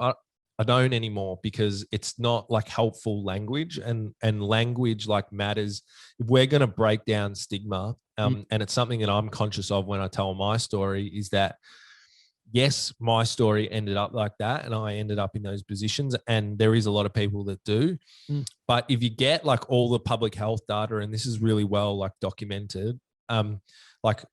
I don't anymore, because it's not like helpful language, and language like matters. If we're going to break down stigma, and it's something that I'm conscious of when I tell my story, is that yes, my story ended up like that, and I ended up in those positions, and there is a lot of people that do. But if you get like all the public health data, and this is really well like documented, like,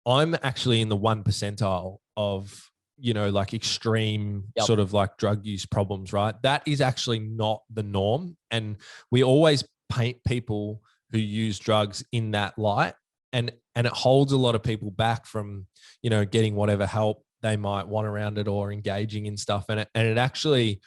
I'm actually in the 1 percentile of, like extreme sort of like drug use problems, right? That is actually not the norm. And we always paint people who use drugs in that light. And it holds a lot of people back from, getting whatever help they might want around it or engaging in stuff. And it actually,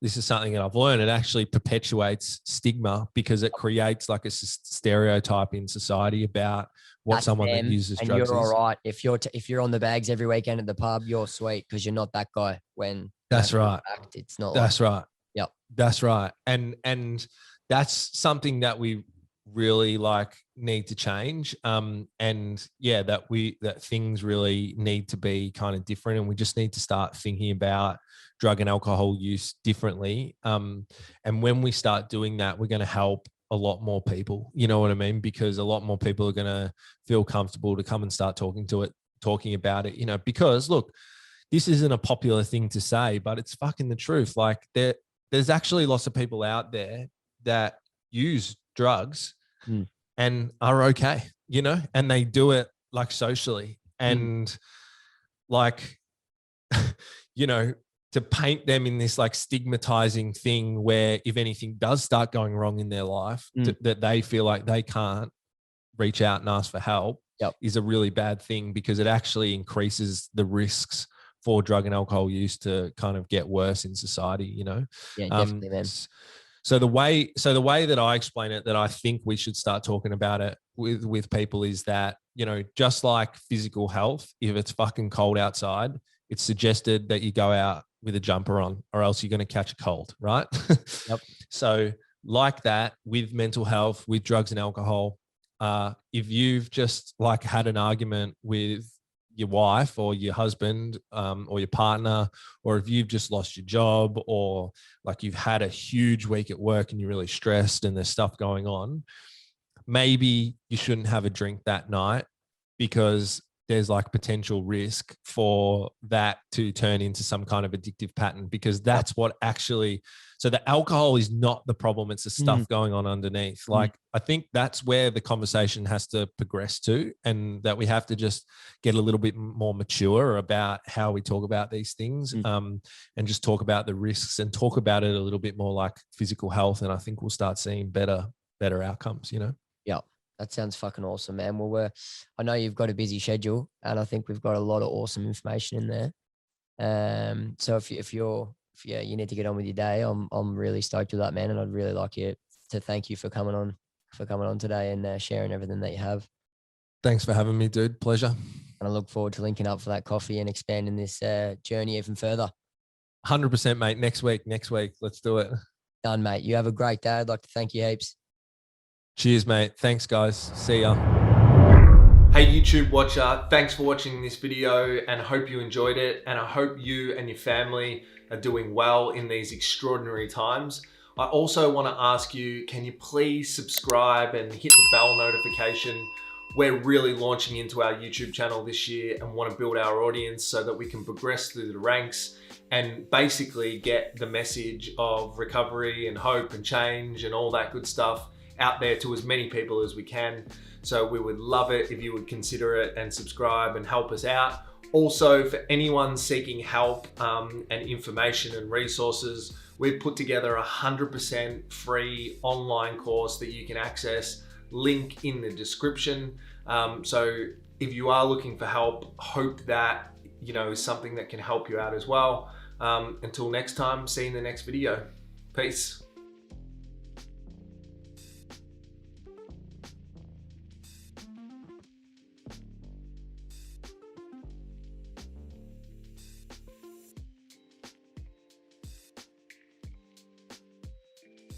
this is something that I've learned, it actually perpetuates stigma, because it creates like a stereotype in society about what someone that uses and drugs you're all is. right. If you're on the bags every weekend at the pub, you're sweet, because you're not that guy. When that's right. Fact, it's not. That's right. Yep. That's right. And that's something that we really like need to change. And yeah, that things really need to be kind of different, and we just need to start thinking about drug and alcohol use differently. And when we start doing that, we're going to help a lot more people, you know what I mean? Because a lot more people are going to feel comfortable to come and start talking about it, because look, this isn't a popular thing to say, but it's fucking the truth. Like, there's actually lots of people out there that use drugs and are okay, and they do it like socially, and like, to paint them in this like stigmatizing thing where if anything does start going wrong in their life, that they feel like they can't reach out and ask for help is a really bad thing, because it actually increases the risks for drug and alcohol use to kind of get worse in society, Yeah, definitely, man. So the way that I explain it, that I think we should start talking about it with people, is that, just like physical health, if it's fucking cold outside, it's suggested that you go out with a jumper on, or else you're going to catch a cold, right? Yep. So like that with mental health, with drugs and alcohol, if you've just like had an argument with your wife or your husband, or your partner, or if you've just lost your job, or like you've had a huge week at work and you're really stressed and there's stuff going on, maybe you shouldn't have a drink that night, because there's like potential risk for that to turn into some kind of addictive pattern, because that's what actually, so the alcohol is not the problem. It's the stuff going on underneath. Like, I think that's where the conversation has to progress to, and that we have to just get a little bit more mature about how we talk about these things, and just talk about the risks and talk about it a little bit more like physical health. And I think we'll start seeing better outcomes, Yeah. That sounds fucking awesome, man. Well, I know you've got a busy schedule, and I think we've got a lot of awesome information in there. So if you need to get on with your day, I'm really stoked with that, man. And I'd really like you to thank you for coming on today and sharing everything that you have. Thanks for having me, dude. Pleasure. And I look forward to linking up for that coffee and expanding this journey even further. 100%, mate. Next week. Let's do it. Done, mate. You have a great day. I'd like to thank you heaps. Cheers, mate. Thanks, guys. See ya. Hey, YouTube watcher. Thanks for watching this video, and I hope you enjoyed it. And I hope you and your family are doing well in these extraordinary times. I also want to ask you, can you please subscribe and hit the bell notification? We're really launching into our YouTube channel this year and want to build our audience so that we can progress through the ranks and basically get the message of recovery and hope and change and all that good stuff out there to as many people as we can. So we would love it if you would consider it and subscribe and help us out. Also, for anyone seeking help and information and resources, we've put together a 100% free online course that you can access, link in the description. So if you are looking for help, hope that, you know, is something that can help you out as well. Until next time, see you in the next video. Peace.